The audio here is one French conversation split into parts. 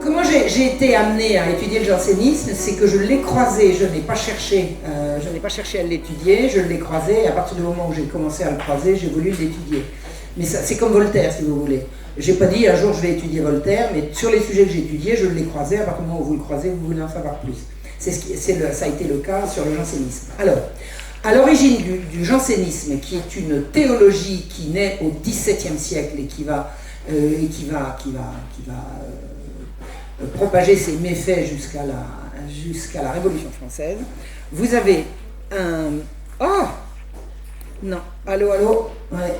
comment j'ai été amenée à étudier le jansénisme, c'est que je l'ai croisé, je n'ai pas cherché à l'étudier, je l'ai croisé, et à partir du moment où j'ai commencé à le croiser, j'ai voulu l'étudier. Mais c'est comme Voltaire, si vous voulez. J'ai pas dit un jour je vais étudier Voltaire, mais sur les sujets que j'ai étudiés, je l'ai croisé, à partir du moment où vous le croisez, vous voulez en savoir plus. Ça a été le cas sur le jansénisme. Alors, à l'origine du jansénisme, qui est une théologie qui naît au XVIIe siècle et qui va propager ses méfaits jusqu'à la Révolution française, vous avez un... Oh non, allô ouais.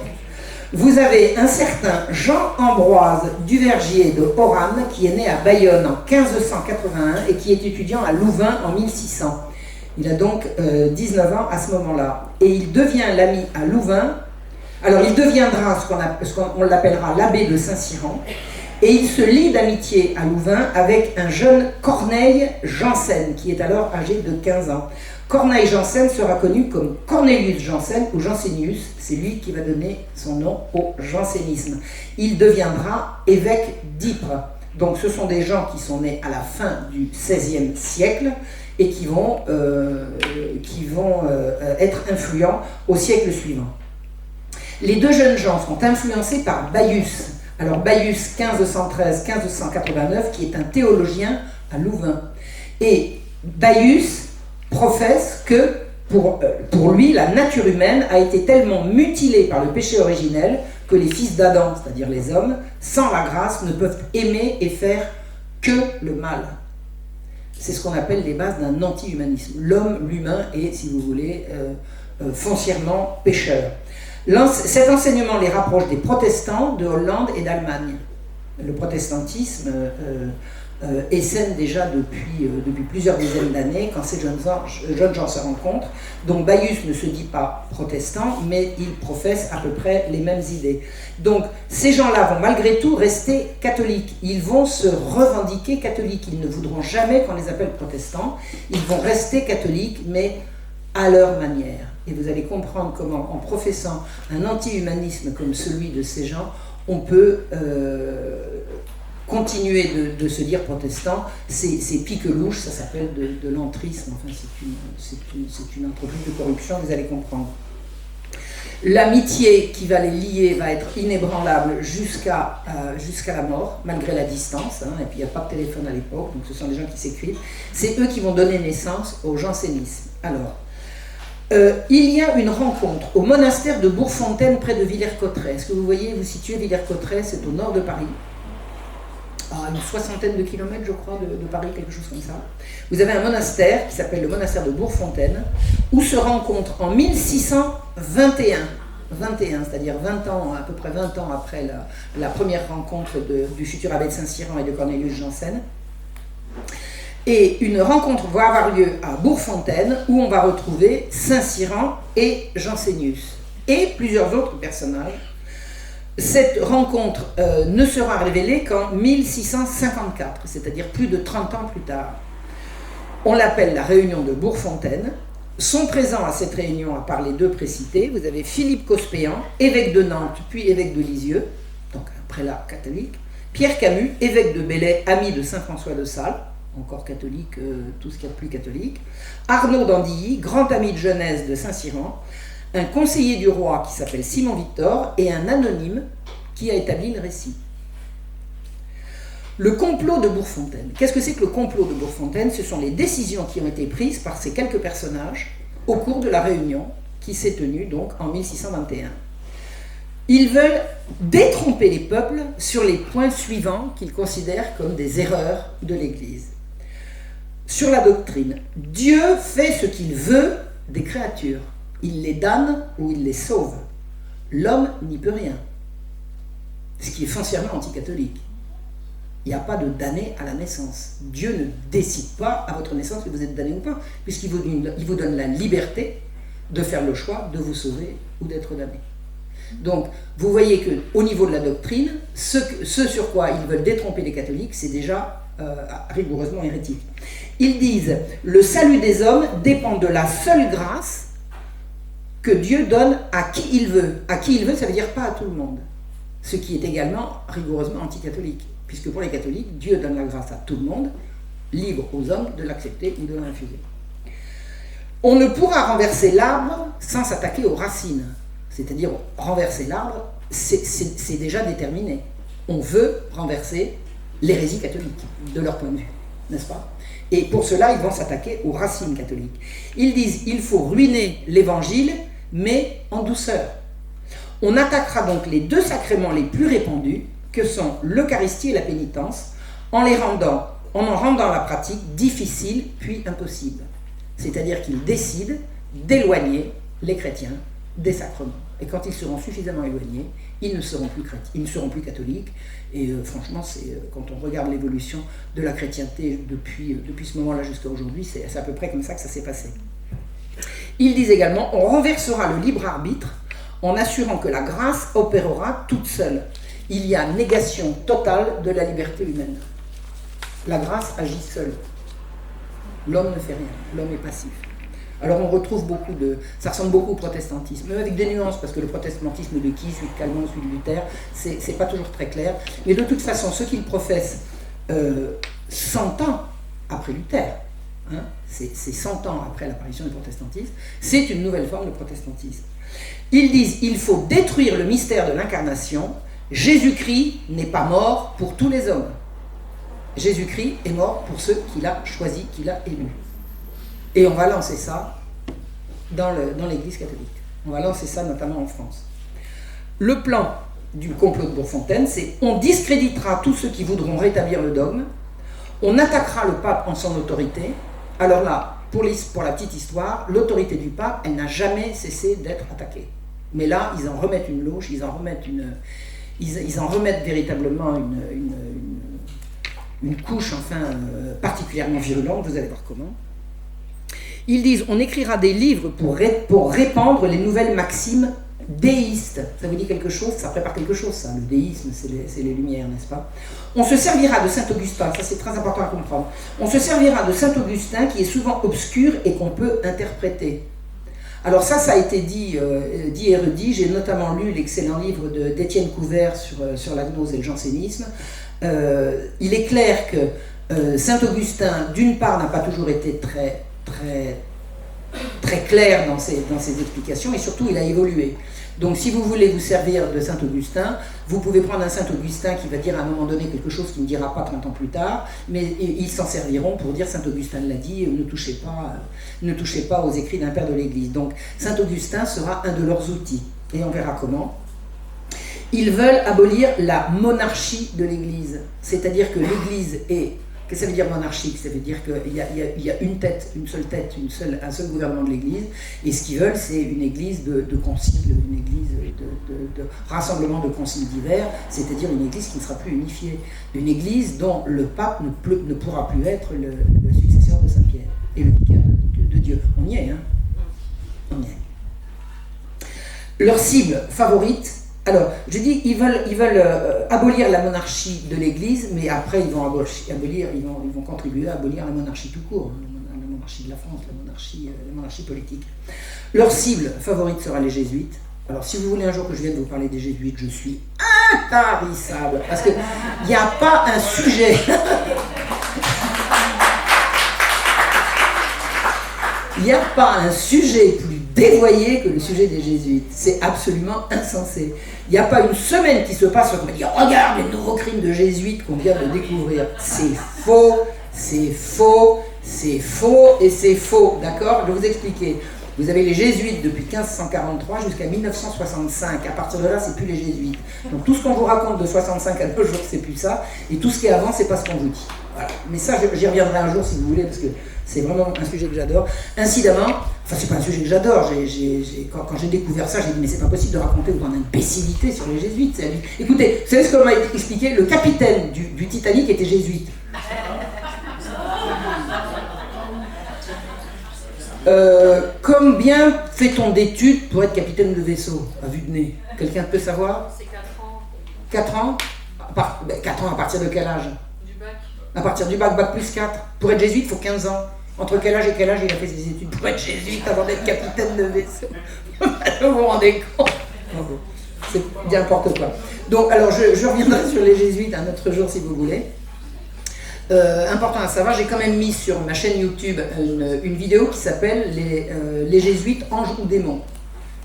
Vous avez un certain Jean-Ambroise Duvergier de Oran qui est né à Bayonne en 1581 et qui est étudiant à Louvain en 1600. Il a donc 19 ans à ce moment-là. Et il devient l'ami à Louvain. Alors il deviendra ce qu'on l'appellera l'abbé de Saint-Cyran. Et il se lie d'amitié à Louvain avec un jeune Corneille Janssen, qui est alors âgé de 15 ans. Corneille Janssen sera connu comme Cornelius Janssen ou Jansénius, c'est lui qui va donner son nom au jansénisme. Il deviendra évêque d'Ypres. Donc ce sont des gens qui sont nés à la fin du XVIe siècle et qui vont être influents au siècle suivant. Les deux jeunes gens sont influencés par Baius. Alors Baius 1513-1589, qui est un théologien à Louvain. Et Baius professe que pour lui, la nature humaine a été tellement mutilée par le péché originel que les fils d'Adam, c'est-à-dire les hommes, sans la grâce, ne peuvent aimer et faire que le mal. C'est ce qu'on appelle les bases d'un anti-humanisme. L'humain est, si vous voulez, foncièrement pécheur. Cet enseignement les rapproche des protestants de Hollande et d'Allemagne. Le protestantisme essaime déjà depuis plusieurs dizaines d'années quand ces jeunes gens se rencontrent. Donc Baius ne se dit pas protestant, mais il professe à peu près les mêmes idées. Donc ces gens-là vont malgré tout rester catholiques. Ils vont se revendiquer catholiques. Ils ne voudront jamais qu'on les appelle protestants. Ils vont rester catholiques, mais à leur manière. Et vous allez comprendre comment, en professant un anti-humanisme comme celui de ces gens, on peut continuer de se dire protestant. C'est pique-louche, ça s'appelle de l'entrisme. Enfin, c'est une entreprise de corruption, vous allez comprendre. L'amitié qui va les lier va être inébranlable jusqu'à la mort, malgré la distance, hein, et puis il n'y a pas de téléphone à l'époque, donc ce sont des gens qui s'écrivent. C'est eux qui vont donner naissance au jansénisme. Alors, il y a une rencontre au monastère de Bourgfontaine près de Villers-Cotterêts. Est-ce que vous voyez, vous situez Villers-Cotterêts, c'est au nord de Paris, à une soixantaine de kilomètres, je crois, de Paris, quelque chose comme ça. Vous avez un monastère qui s'appelle le monastère de Bourgfontaine, où se rencontrent en 1621, c'est-à-dire 20 ans, à peu près 20 ans après la première rencontre du futur abbé de Saint-Cyran et de Cornelius Janssen. Et une rencontre va avoir lieu à Bourgfontaine, où on va retrouver Saint-Cyran et Jansénius, et plusieurs autres personnages. Cette rencontre ne sera révélée qu'en 1654, c'est-à-dire plus de 30 ans plus tard. On l'appelle la réunion de Bourgfontaine. Sont présents à cette réunion, à part les deux précités, vous avez Philippe Cospéan, évêque de Nantes, puis évêque de Lisieux, donc un prélat catholique, Pierre Camus, évêque de Belley, ami de Saint-François de Sales, encore catholique, tout ce qu'il y a de plus catholique, Arnaud d'Andilly, grand ami de jeunesse de Saint-Cyran, un conseiller du roi qui s'appelle Simon Victor et un anonyme qui a établi le récit. Le complot de Bourgfontaine. Qu'est-ce que c'est que le complot de Bourgfontaine? Ce sont les décisions qui ont été prises par ces quelques personnages au cours de la réunion qui s'est tenue donc en 1621. Ils veulent détromper les peuples sur les points suivants qu'ils considèrent comme des erreurs de l'Église. Sur la doctrine, Dieu fait ce qu'il veut des créatures. Il les damne ou il les sauve. L'homme n'y peut rien. Ce qui est foncièrement anticatholique. Il n'y a pas de damné à la naissance. Dieu ne décide pas à votre naissance que vous êtes damné ou pas, puisqu'il vous donne la liberté de faire le choix de vous sauver ou d'être damné. Donc, vous voyez qu'au niveau de la doctrine, ce sur quoi ils veulent détromper les catholiques, c'est déjà rigoureusement hérétique. Ils disent « Le salut des hommes dépend de la seule grâce que Dieu donne à qui il veut. » À qui il veut, ça veut dire pas à tout le monde. Ce qui est également rigoureusement anticatholique. puisque pour les catholiques, Dieu donne la grâce à tout le monde, libre aux hommes de l'accepter ou de la refuser. On ne pourra renverser l'arbre sans s'attaquer aux racines. C'est-à-dire, renverser l'arbre, c'est déjà déterminé. On veut renverser l'hérésie catholique, de leur point de vue, n'est-ce pas? Et pour cela, ils vont s'attaquer aux racines catholiques. Ils disent, il faut ruiner l'évangile, mais en douceur. On attaquera donc les deux sacrements les plus répandus, que sont l'Eucharistie et la pénitence, en en rendant la pratique difficile puis impossible. C'est-à-dire qu'ils décident d'éloigner les chrétiens des sacrements. Et quand ils seront suffisamment éloignés, ils ne seront plus chrétiens, ils ne seront plus catholiques. Et franchement, quand on regarde l'évolution de la chrétienté depuis ce moment-là jusqu'à aujourd'hui, c'est à peu près comme ça que ça s'est passé. Ils disent également, on renversera le libre arbitre en assurant que la grâce opérera toute seule. Il y a négation totale de la liberté humaine. La grâce agit seule. L'homme ne fait rien, l'homme est passif. Alors on retrouve ça ressemble beaucoup au protestantisme, mais avec des nuances, parce que le protestantisme de qui, celui de Calvin, celui de Luther, c'est pas toujours très clair. Mais de toute façon, ceux qui le professent 100 ans après Luther, hein, c'est 100 ans après l'apparition du protestantisme, c'est une nouvelle forme de protestantisme. Ils disent, il faut détruire le mystère de l'incarnation, Jésus-Christ n'est pas mort pour tous les hommes. Jésus-Christ est mort pour ceux qu'il a choisis, qu'il a élus. Et on va lancer ça dans l'Église catholique. On va lancer ça notamment en France. Le plan du complot de Bourfontaine, c'est on discréditera tous ceux qui voudront rétablir le dogme, on attaquera le pape en son autorité. Alors là, pour la petite histoire, l'autorité du pape, elle n'a jamais cessé d'être attaquée. Mais là, ils en remettent une louche, ils en remettent véritablement une couche particulièrement virulente, vous allez voir comment. Ils disent, on écrira des livres pour répandre les nouvelles maximes déistes. Ça vous dit quelque chose? Ça prépare quelque chose, ça. Le déisme, c'est les Lumières, n'est-ce pas? On se servira de Saint-Augustin, ça c'est très important à comprendre. On se servira de Saint-Augustin qui est souvent obscur et qu'on peut interpréter. Alors ça a été dit et redit. J'ai notamment lu l'excellent livre d'Étienne Couvert sur la gnose et le jansénisme. Il est clair que Saint-Augustin, d'une part, n'a pas toujours été très clair dans ses explications, et surtout il a évolué. Donc si vous voulez vous servir de Saint-Augustin, vous pouvez prendre un Saint-Augustin qui va dire à un moment donné quelque chose qu'il ne dira pas 30 ans plus tard, mais ils s'en serviront pour dire Saint-Augustin l'a dit, ne touchez pas aux écrits d'un père de l'Église. Donc Saint-Augustin sera un de leurs outils, et on verra comment. Ils veulent abolir la monarchie de l'Église, c'est-à-dire que l'Église est... Qu'est-ce que ça veut dire monarchique? Ça veut dire qu'il y a une seule tête, un seul gouvernement de l'Église, et ce qu'ils veulent, c'est une Église de concile, une Église de rassemblement de conciles divers, c'est-à-dire une Église qui ne sera plus unifiée, une Église dont le pape ne pourra plus être le successeur de Saint-Pierre et le vicaire de Dieu. On y est, hein? On y est. Leur cible favorite. Alors, je dis, ils veulent abolir la monarchie de l'Église, mais après ils vont contribuer à abolir la monarchie tout court, la monarchie de la France, la monarchie politique. Leur cible favorite sera les jésuites. Alors, si vous voulez un jour que je vienne vous parler des jésuites, je suis intarissable, parce qu'il n'y a pas un sujet... Il n'y a pas un sujet plus dévoyé que le sujet des jésuites. C'est absolument insensé. Il n'y a pas une semaine qui se passe où on va dire « Regarde les nouveaux crimes de jésuites qu'on vient de découvrir ». C'est faux, c'est faux, c'est faux et c'est faux. D'accord? Je vais vous expliquer. Vous avez les jésuites depuis 1543 jusqu'à 1965. À partir de là, c'est plus les jésuites. Donc tout ce qu'on vous raconte de 65 à nos jours, c'est plus ça. Et tout ce qui est avant, c'est pas ce qu'on vous dit. Voilà. Mais ça, j'y reviendrai un jour si vous voulez, parce que c'est vraiment un sujet que j'adore. Incidemment, enfin c'est pas un sujet que j'adore, quand j'ai découvert ça, j'ai dit mais c'est pas possible de raconter autant d'imbécilité sur les jésuites. Écoutez, vous savez ce qu'on m'a expliqué? Le capitaine du Titanic était jésuite. Combien fait-on d'études pour être capitaine de vaisseau, à vue de nez? Quelqu'un peut savoir? C'est 4 ans. 4 ans 4 ans à partir de quel âge? Du bac. À partir du bac plus 4. Pour être jésuite, il faut 15 ans. Entre quel âge et quel âge il a fait ses études pour être jésuite avant d'être capitaine de vaisseau? Vous vous rendez compte? Bravo. C'est n'importe quoi. Donc, alors, je reviendrai sur les jésuites un autre jour si vous voulez. Important à savoir, j'ai quand même mis sur ma chaîne YouTube une vidéo qui s'appelle les jésuites, anges ou démons.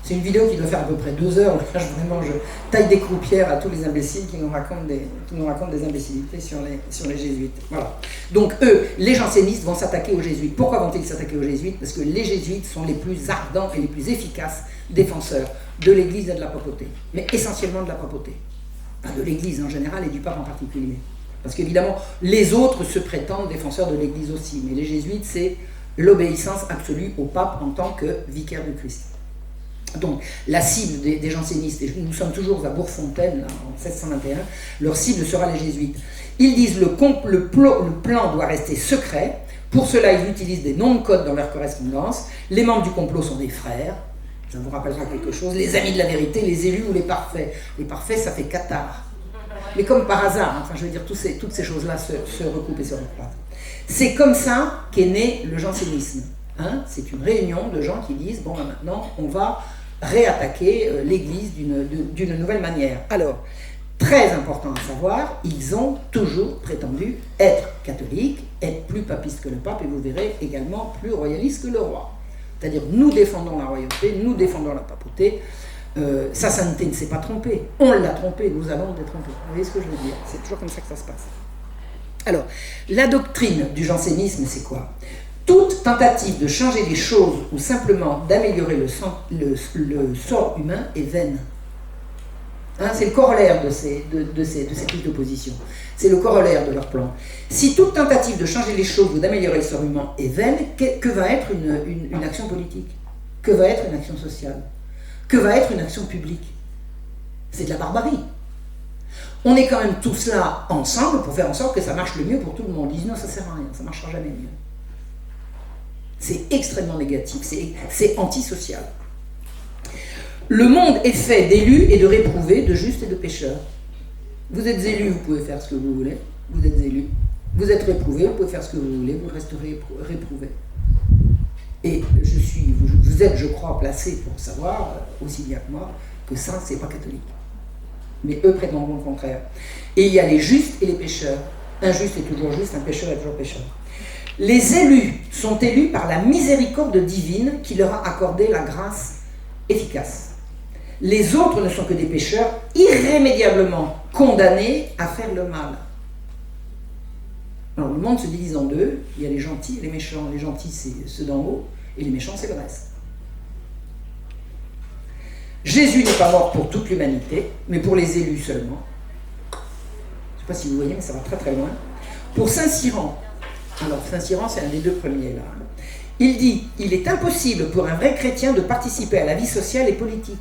C'est une vidéo qui doit faire à peu près 2 heures. Là, je taille des croupières à tous les imbéciles qui nous racontent des imbécilités sur les jésuites. Voilà. Donc eux, les jansénistes, vont s'attaquer aux jésuites. Pourquoi vont-ils s'attaquer aux jésuites? Parce que les jésuites sont les plus ardents et les plus efficaces défenseurs de l'Église et de la papauté. Mais essentiellement de la papauté. Enfin, de l'Église en général et du pape en particulier. Parce qu'évidemment, les autres se prétendent défenseurs de l'Église aussi. Mais les jésuites, c'est l'obéissance absolue au pape en tant que vicaire du Christ. Donc, la cible des jansénistes, et nous sommes toujours à Bourg-Fontaine, là, en 1621, leur cible sera les jésuites. Ils disent le plan doit rester secret. Pour cela, ils utilisent des noms de code dans leur correspondance. Les membres du complot sont des frères. Ça vous rappellera quelque chose. Les amis de la vérité, les élus ou les parfaits. Les parfaits, ça fait cathare. Mais comme par hasard, enfin, je veux dire, toutes ces choses-là se recoupent et se recroisent. C'est comme ça qu'est né le jansénisme. Hein, c'est une réunion de gens qui disent, bon, maintenant, on va réattaquer l'Église d'une nouvelle manière. Alors, très important à savoir, ils ont toujours prétendu être catholiques, être plus papistes que le pape, et vous verrez également plus royalistes que le roi. C'est-à-dire, nous défendons la royauté, nous défendons la papauté. Sa sainteté ne s'est pas trompée, on l'a trompée, nous allons détromper. Vous voyez ce que je veux dire? C'est toujours comme ça que ça se passe. Alors, la doctrine du jansénisme, c'est quoi? Toute tentative de changer les choses ou simplement d'améliorer le sort humain est vaine. Hein, c'est le corollaire de cette prise d'opposition. C'est le corollaire de leur plan. Si toute tentative de changer les choses ou d'améliorer le sort humain est vaine, que va être une action politique? Que va être une action sociale? Que va être une action publique? C'est de la barbarie. On est quand même tous là ensemble pour faire en sorte que ça marche le mieux pour tout le monde. Ils disent non, ça ne sert à rien, ça ne marchera jamais mieux. C'est extrêmement négatif, c'est antisocial. Le monde est fait d'élus et de réprouvés, de justes et de pécheurs. Vous êtes élus, vous pouvez faire ce que vous voulez. Vous êtes élus. Vous êtes réprouvés, vous pouvez faire ce que vous voulez, vous resterez réprouvés. Et vous êtes, je crois, placés pour savoir, aussi bien que moi, que ça, c'est pas catholique. Mais eux prétendront le contraire. Et il y a les justes et les pécheurs. Un juste est toujours juste, un pécheur est toujours pécheur. Les élus sont élus par la miséricorde divine qui leur a accordé la grâce efficace. Les autres ne sont que des pécheurs irrémédiablement condamnés à faire le mal. Alors le monde se divise en deux, il y a les gentils et les méchants. Les gentils, c'est ceux d'en haut, et les méchants, c'est le reste. Jésus n'est pas mort pour toute l'humanité, mais pour les élus seulement. Je ne sais pas si vous voyez, mais ça va très très loin. Pour Saint Cyran, alors Saint Cyran, c'est un des deux premiers là. Il dit, il est impossible pour un vrai chrétien de participer à la vie sociale et politique.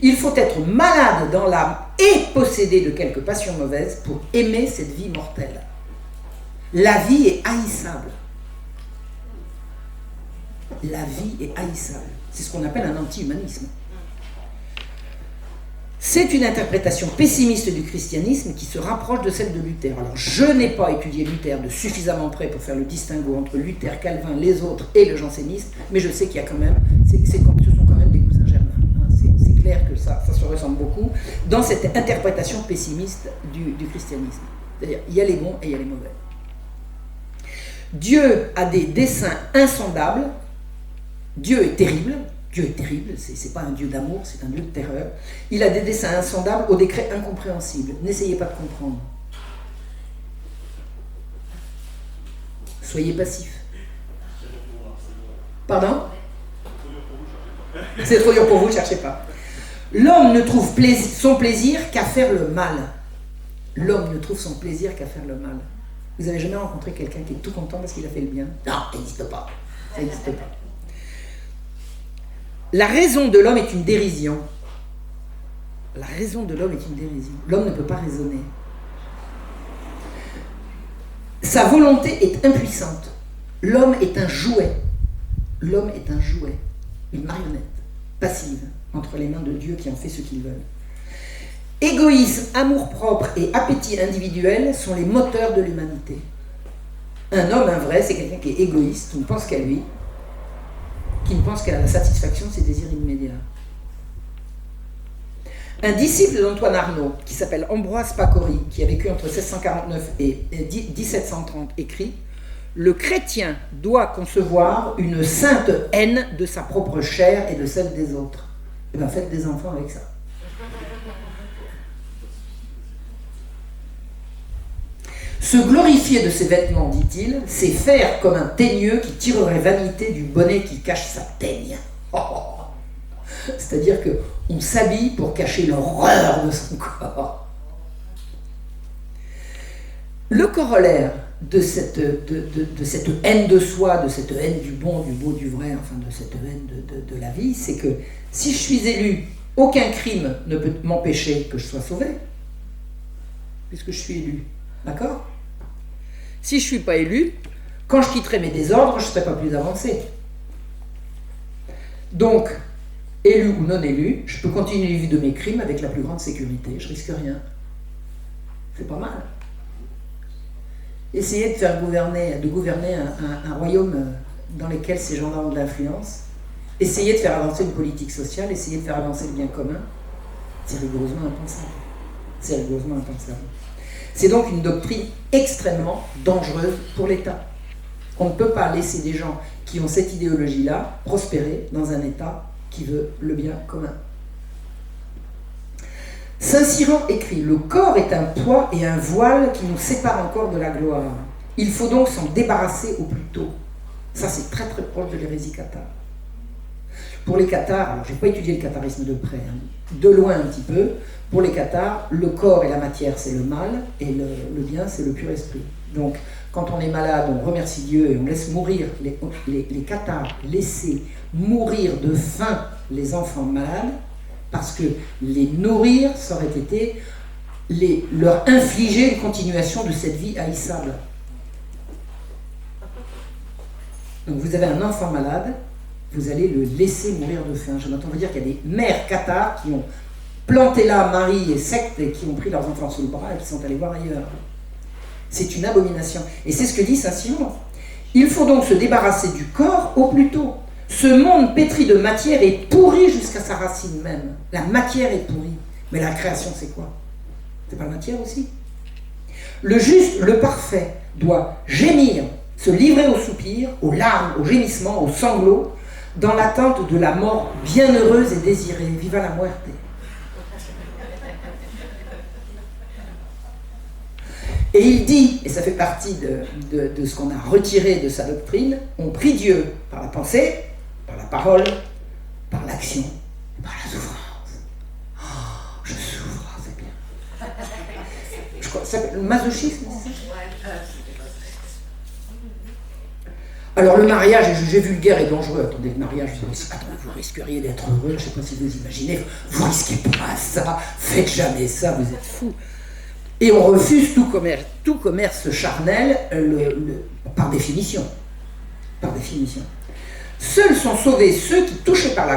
Il faut être malade dans l'âme et posséder de quelques passions mauvaises pour aimer cette vie mortelle. La vie est haïssable. La vie est haïssable. C'est ce qu'on appelle un anti-humanisme. C'est une interprétation pessimiste du christianisme qui se rapproche de celle de Luther. Alors, je n'ai pas étudié Luther de suffisamment près pour faire le distinguo entre Luther, Calvin, les autres et le jansénisme, mais je sais qu'il y a quand même, ce sont quand même des cousins germains. Hein. C'est clair que ça se ressemble beaucoup dans cette interprétation pessimiste du christianisme. C'est-à-dire, il y a les bons et il y a les mauvais. Dieu a des desseins insondables. Dieu est terrible. Dieu est terrible, c'est pas un Dieu d'amour, c'est un Dieu de terreur. Il a des desseins insondables aux décrets incompréhensibles. N'essayez pas de comprendre. Soyez passif. Pardon? C'est trop dur pour vous, ne cherchez pas. L'homme ne trouve son plaisir qu'à faire le mal. L'homme ne trouve son plaisir qu'à faire le mal. Vous avez jamais rencontré quelqu'un qui est tout content parce qu'il a fait le bien? Non, ça n'existe pas. Ça n'existe pas. La raison de l'homme est une dérision. La raison de l'homme est une dérision. L'homme ne peut pas raisonner. Sa volonté est impuissante. L'homme est un jouet. L'homme est un jouet, une marionnette passive entre les mains de Dieu qui en fait ce qu'il veut. Égoïsme, amour-propre et appétit individuel sont les moteurs de l'humanité. Un homme, un vrai, c'est quelqu'un qui est égoïste, qui ne pense qu'à lui, qui ne pense qu'à la satisfaction de ses désirs immédiats. Un disciple d'Antoine Arnauld, qui s'appelle Ambroise Pacori, qui a vécu entre 1649 et 1730, écrit « Le chrétien doit concevoir une sainte haine de sa propre chair et de celle des autres. » Eh bien, faites des enfants avec ça. Se glorifier de ses vêtements, dit-il, c'est faire comme un teigneux qui tirerait vanité du bonnet qui cache sa teigne. C'est-à-dire qu'on s'habille pour cacher l'horreur de son corps. Le corollaire de cette haine de soi, de cette haine du bon, du beau, du vrai, enfin de cette haine de la vie, c'est que si je suis élu, aucun crime ne peut m'empêcher que je sois sauvé, puisque je suis élu. D'accord ? Si je ne suis pas élu, quand je quitterai mes désordres, je ne serai pas plus avancé. Donc, élu ou non élu, je peux continuer à vivre de mes crimes avec la plus grande sécurité. Je risque rien. C'est pas mal. Essayez de gouverner un royaume dans lequel ces gens-là ont de l'influence. Essayez de faire avancer une politique sociale. Essayez de faire avancer le bien commun. C'est rigoureusement impensable. C'est rigoureusement impensable. C'est donc une doctrine extrêmement dangereuse pour l'État. On ne peut pas laisser des gens qui ont cette idéologie-là prospérer dans un État qui veut le bien commun. Saint-Cyran écrit « Le corps est un poids et un voile qui nous séparent encore de la gloire. Il faut donc s'en débarrasser au plus tôt. » Ça, c'est très très proche de l'hérésie cathare. Pour les cathares, alors je n'ai pas étudié le catharisme de près, de loin un petit peu, pour les cathares, le corps et la matière, c'est le mal, et le bien, c'est le pur esprit. Donc, quand on est malade, on remercie Dieu et on laisse mourir, les cathares laissaient mourir de faim les enfants malades, parce que les nourrir, ça aurait été leur infliger une continuation de cette vie haïssable. Donc vous avez un enfant malade, vous allez le laisser mourir de faim. J'entends vous dire qu'il y a des mères cathares qui ont planté là mari et secte et qui ont pris leurs enfants sous le bras et qui sont allés voir ailleurs. C'est une abomination. Et c'est ce que dit Saint-Cyran. Il faut donc se débarrasser du corps au plus tôt. Ce monde pétri de matière est pourri jusqu'à sa racine même. La matière est pourrie. Mais la création, c'est quoi? C'est pas la matière aussi? Le juste, le parfait, doit gémir, se livrer aux soupirs, aux larmes, aux gémissements, aux sanglots, dans l'attente de la mort bienheureuse et désirée. Viva la muerte. Et il dit, et ça fait partie de ce qu'on a retiré de sa doctrine, on prie Dieu par la pensée, par la parole, par l'action, par la souffrance. Oh, je souffre, c'est bien. Je crois, ça s'appelle le masochisme, c'est ça? Alors le mariage est jugé vulgaire et dangereux. Attendez, le mariage, vous risqueriez d'être heureux, je ne sais pas si vous imaginez, vous risquez pas ça, faites jamais ça, vous êtes fous. Et on refuse tout commerce charnel par définition. Par définition. Seuls sont sauvés ceux qui sont touchés par la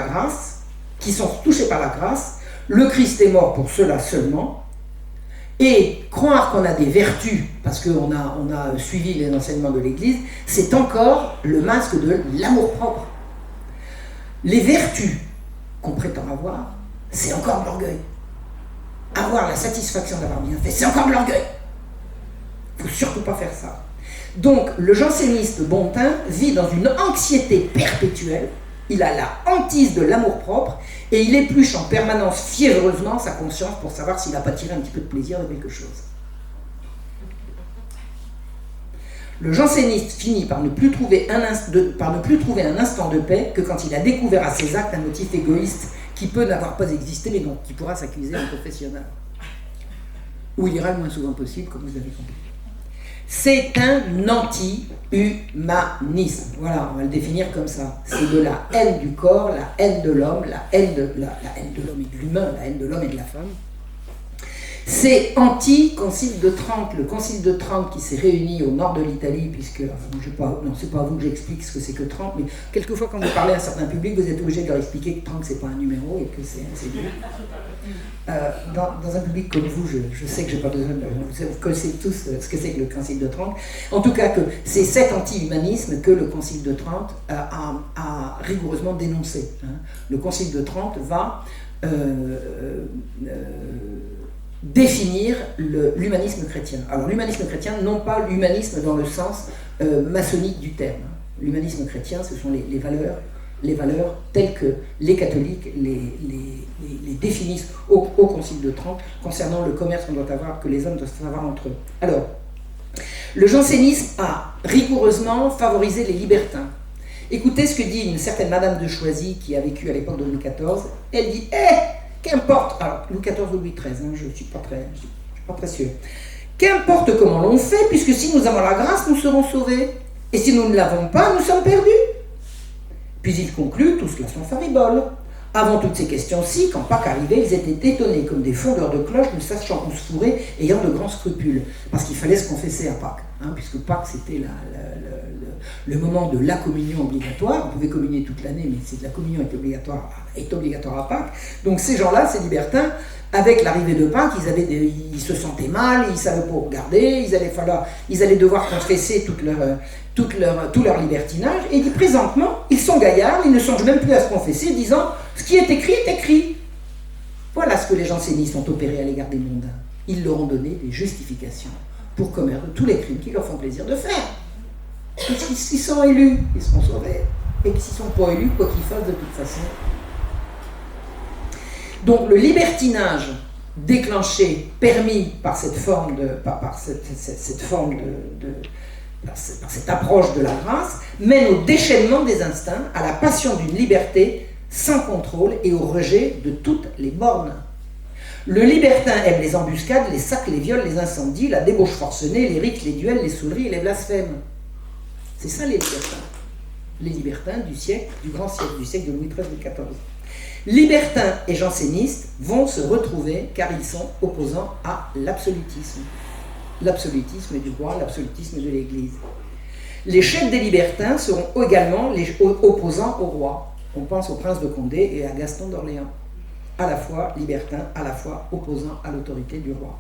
grâce. Le Christ est mort pour cela seulement. Et croire qu'on a des vertus, parce qu'on a suivi les enseignements de l'Église, c'est encore le masque de l'amour-propre. Les vertus qu'on prétend avoir, c'est encore de l'orgueil. Avoir la satisfaction d'avoir bien fait, c'est encore de l'orgueil. Il ne faut surtout pas faire ça. Donc, le janséniste Bontin vit dans une anxiété perpétuelle, il a la hantise de l'amour-propre, et il épluche en permanence fiévreusement sa conscience pour savoir s'il n'a pas tiré un petit peu de plaisir de quelque chose. Le janséniste finit par ne plus trouver un instant de paix que quand il a découvert à ses actes un motif égoïste qui peut n'avoir pas existé, mais dont il pourra s'accuser en confessionnal. Où il ira le moins souvent possible, comme vous avez compris. C'est un anti-humanisme. Voilà, on va le définir comme ça. C'est de la haine du corps, la haine de l'homme, la haine de l'homme et de l'humain, la haine de l'homme et de la femme. C'est anti-concile de Trente. Le concile de Trente qui s'est réuni au nord de l'Italie, puisque, c'est pas à vous que j'explique ce que c'est que Trente, mais quelquefois quand vous parlez à un certain public, vous êtes obligé de leur expliquer que Trente c'est pas un numéro et que c'est bien. Dans un public comme vous, je sais que j'ai pas besoin de... Vous connaissez tous ce que c'est que le concile de Trente. En tout cas, que c'est cet anti-humanisme que le concile de Trente a rigoureusement dénoncé. Le concile de Trente va définir l'humanisme chrétien. Alors l'humanisme chrétien, non pas l'humanisme dans le sens maçonnique du terme. L'humanisme chrétien, ce sont les valeurs telles que les catholiques les définissent au Concile de Trente concernant le commerce qu'on doit avoir, que les hommes doivent avoir entre eux. Alors, le jansénisme a rigoureusement favorisé les libertins. Écoutez ce que dit une certaine Madame de Choisy qui a vécu à l'époque de Louis XIV. Elle dit qu'importe, alors Louis XIV ou Louis XIII, je ne suis pas très sûr. Qu'importe comment l'on fait, puisque si nous avons la grâce, nous serons sauvés. Et si nous ne l'avons pas, nous sommes perdus. Puis il conclut, tout cela sont fariboles. Avant toutes ces questions-ci, quand Pâques arrivait, ils étaient étonnés comme des fondeurs de cloches, ne sachant où se fourrer, ayant de grands scrupules. Parce qu'il fallait se confesser à Pâques, puisque Pâques c'était le moment de la communion obligatoire. On pouvait communier toute l'année, mais la communion est obligatoire à Pâques. Donc ces gens-là, ces libertins, avec l'arrivée de Pâques, ils se sentaient mal, ils ne savaient pas où regarder, ils allaient devoir confesser tout leur libertinage, et présentement, ils sont gaillards, ils ne songent même plus à se confesser, disant « ce qui est écrit ». Voilà ce que les jansénistes ont opéré à l'égard des mondains. Ils leur ont donné des justifications pour commettre tous les crimes qui leur font plaisir de faire. S'ils sont élus, ils seront sauvés, et s'ils ne sont pas élus, quoi qu'ils fassent de toute façon. Donc le libertinage déclenché, permis par cette forme par cette approche de la grâce, mène au déchaînement des instincts, à la passion d'une liberté sans contrôle et au rejet de toutes les bornes. Le libertin aime les embuscades, les sacs, les viols, les incendies, la débauche forcenée, les rites, les duels, les saouleries et les blasphèmes. C'est ça les libertins. Les libertins du grand siècle, du siècle de Louis XIII et XIV. Libertins et jansénistes vont se retrouver car ils sont opposants à l'absolutisme. L'absolutisme du roi, l'absolutisme de l'Église. Les chefs des libertins seront également les opposants au roi. On pense au prince de Condé et à Gaston d'Orléans. À la fois libertins, à la fois opposants à l'autorité du roi.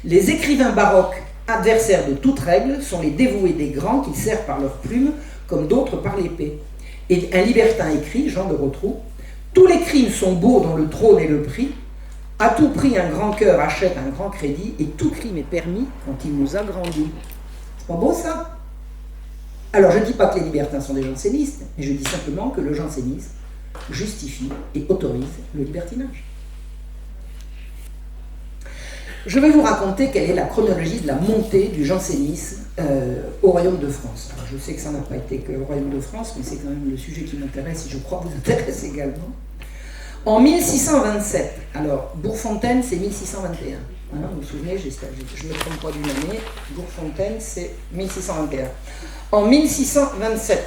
Les écrivains baroques, adversaires de toute règle, sont les dévoués des grands qu'ils servent par leurs plumes comme d'autres par l'épée. Et un libertin écrit, Jean de Rotrou, « Tous les crimes sont beaux dont le trône est le prix. À tout prix, un grand cœur achète un grand crédit, et tout crime est permis quand il nous agrandit. » C'est pas beau ça? Alors je ne dis pas que les libertins sont des jansénistes, mais je dis simplement que le jansénisme justifie et autorise le libertinage. Je vais vous raconter quelle est la chronologie de la montée du jansénisme au Royaume de France. Alors, je sais que ça n'a pas été que le Royaume de France, mais c'est quand même le sujet qui m'intéresse et je crois vous intéresse également. En 1627, alors Bourgfontaine c'est 1621, vous vous souvenez, je ne me trompe pas d'une année, Bourgfontaine c'est 1621. En 1627,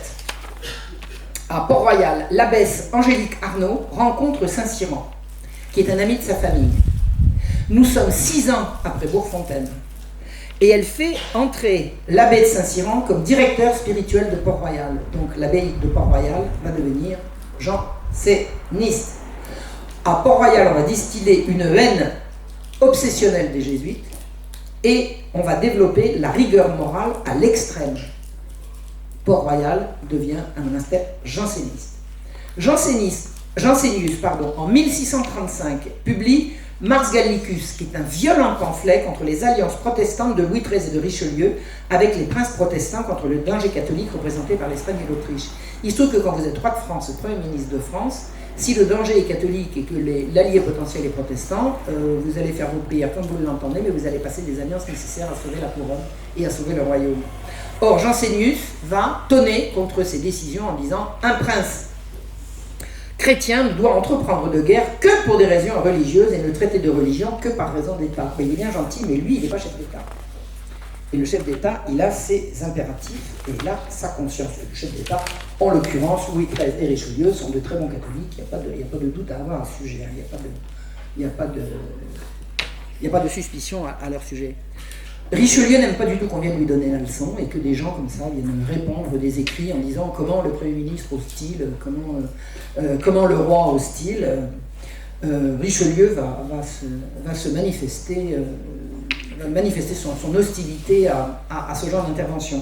à Port-Royal, l'abbesse Angélique Arnaud rencontre Saint-Cyran, qui est un ami de sa famille. Nous sommes 6 ans après Bourgfontaine, et elle fait entrer l'abbé de Saint-Cyran comme directeur spirituel de Port-Royal. Donc l'abbaye de Port-Royal va devenir janséniste. À Port-Royal, on va distiller une haine obsessionnelle des jésuites et on va développer la rigueur morale à l'extrême. Port-Royal devient un monastère janséniste. Jansénius, en 1635, publie Mars Gallicus, qui est un violent pamphlet contre les alliances protestantes de Louis XIII et de Richelieu avec les princes protestants contre le danger catholique représenté par l'Espagne et l'Autriche. Il se trouve que quand vous êtes roi de France, Premier ministre de France, si le danger est catholique et que l'allié potentiel est protestant, vous allez faire votre prière comme vous l'entendez, mais vous allez passer des alliances nécessaires à sauver la couronne et à sauver le royaume. Or, Jansénius va tonner contre ces décisions en disant « Un prince chrétien ne doit entreprendre de guerre que pour des raisons religieuses et ne traiter de religion que par raison d'État. » Il est bien gentil, mais lui, il n'est pas chef d'État. Et le chef d'État, il a ses impératifs et il a sa conscience. Le chef d'État, en l'occurrence, Louis XIII et Richelieu sont de très bons catholiques, il n'y a pas de doute à avoir à ce sujet, il n'y a pas de suspicion à leur sujet. Richelieu n'aime pas du tout qu'on vienne lui donner la leçon et que des gens comme ça viennent répondre des écrits en disant comment le Premier ministre hostile, comment le roi hostile. Richelieu va se manifester, son hostilité à ce genre d'intervention.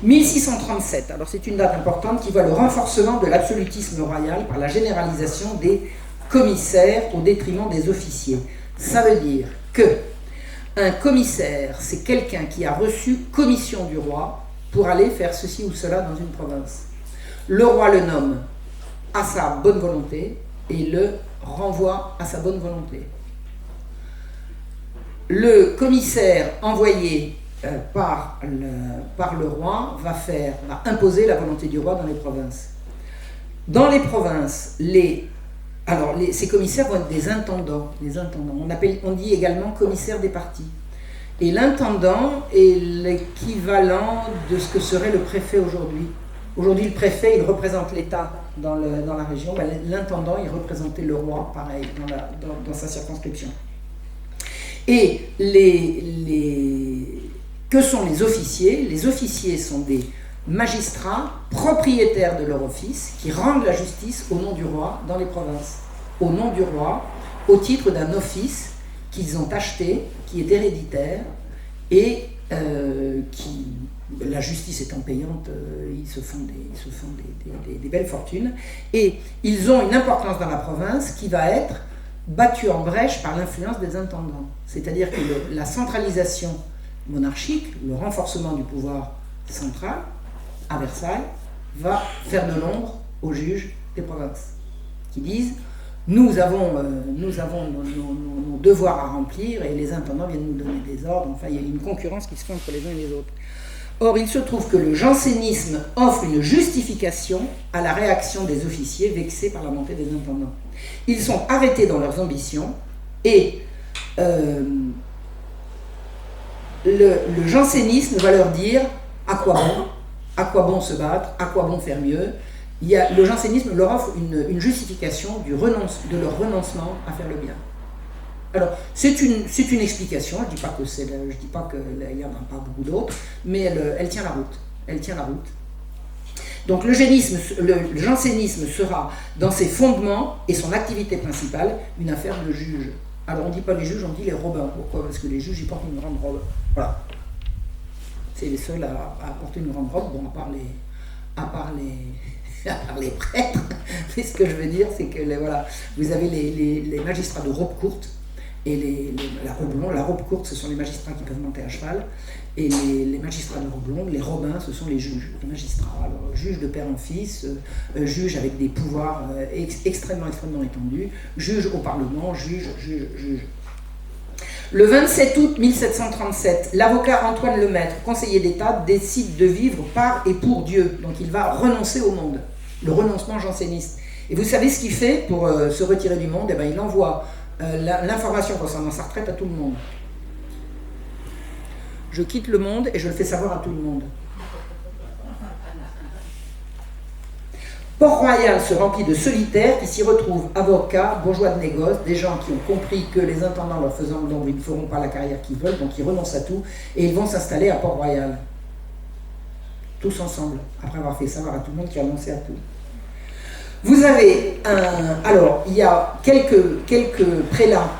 1637, alors c'est une date importante qui voit le renforcement de l'absolutisme royal par la généralisation des commissaire au détriment des officiers. Ça veut dire que un commissaire, c'est quelqu'un qui a reçu commission du roi pour aller faire ceci ou cela dans une province. Le roi le nomme à sa bonne volonté et le renvoie à sa bonne volonté. Le commissaire envoyé par le roi va imposer la volonté du roi dans les provinces. Dans les provinces, ces commissaires vont être des intendants. On dit également commissaire des partis. Et l'intendant est l'équivalent de ce que serait le préfet aujourd'hui. Aujourd'hui, le préfet, il représente l'État dans la région. L'intendant, il représentait le roi, pareil, dans sa circonscription. Et que sont les officiers? Les officiers sont des magistrats propriétaires de leur office qui rendent la justice au nom du roi dans les provinces. Au nom du roi, au titre d'un office qu'ils ont acheté, qui est héréditaire, et la justice étant payante, ils se font des belles fortunes. Et ils ont une importance dans la province qui va être battue en brèche par l'influence des intendants. C'est-à-dire que la centralisation monarchique, le renforcement du pouvoir central à Versailles, va faire de l'ombre aux juges des provinces, qui disent nous avons nos devoirs à remplir et les intendants viennent nous donner des ordres. Enfin, il y a une concurrence qui se fait entre les uns et les autres. Or, il se trouve que le jansénisme offre une justification à la réaction des officiers vexés par la montée des intendants. Ils sont arrêtés dans leurs ambitions et le jansénisme va leur dire à quoi bon se battre, à quoi bon faire mieux. Le jansénisme leur offre une justification de leur renoncement à faire le bien. Alors, c'est une explication, je ne dis pas qu'il n'y en a pas beaucoup d'autres, mais elle tient la route. Elle tient la route. Donc le jansénisme sera, dans ses fondements et son activité principale, une affaire de juges. Alors on ne dit pas les juges, on dit les rabbins. Pourquoi? Parce que les juges, ils portent une grande robe. Voilà. C'est les seuls à porter une grande robe, bon, à part les prêtres. Mais ce que je veux dire, c'est que vous avez les magistrats de robe courte et la robe courte, ce sont les magistrats qui peuvent monter à cheval, et les magistrats de robe longue, les rabbins, ce sont les juges, les magistrats. Alors, juges de père en fils, juges avec des pouvoirs extrêmement étendus, juges au Parlement, juges. Le 27 août 1737, l'avocat Antoine Lemaître, conseiller d'État, décide de vivre par et pour Dieu. Donc il va renoncer au monde, le renoncement janséniste. Et vous savez ce qu'il fait pour se retirer du monde? Il envoie l'information concernant sa retraite à tout le monde. Je quitte le monde et je le fais savoir à tout le monde. Port-Royal se remplit de solitaires qui s'y retrouvent avocats, bourgeois de négoce, des gens qui ont compris que les intendants leur faisant de l'ombre, ils ne feront pas la carrière qu'ils veulent, donc ils renoncent à tout et ils vont s'installer à Port-Royal. Tous ensemble, après avoir fait savoir à tout le monde qu'ils renonçaient à tout. Vous avez alors, il y a quelques prélats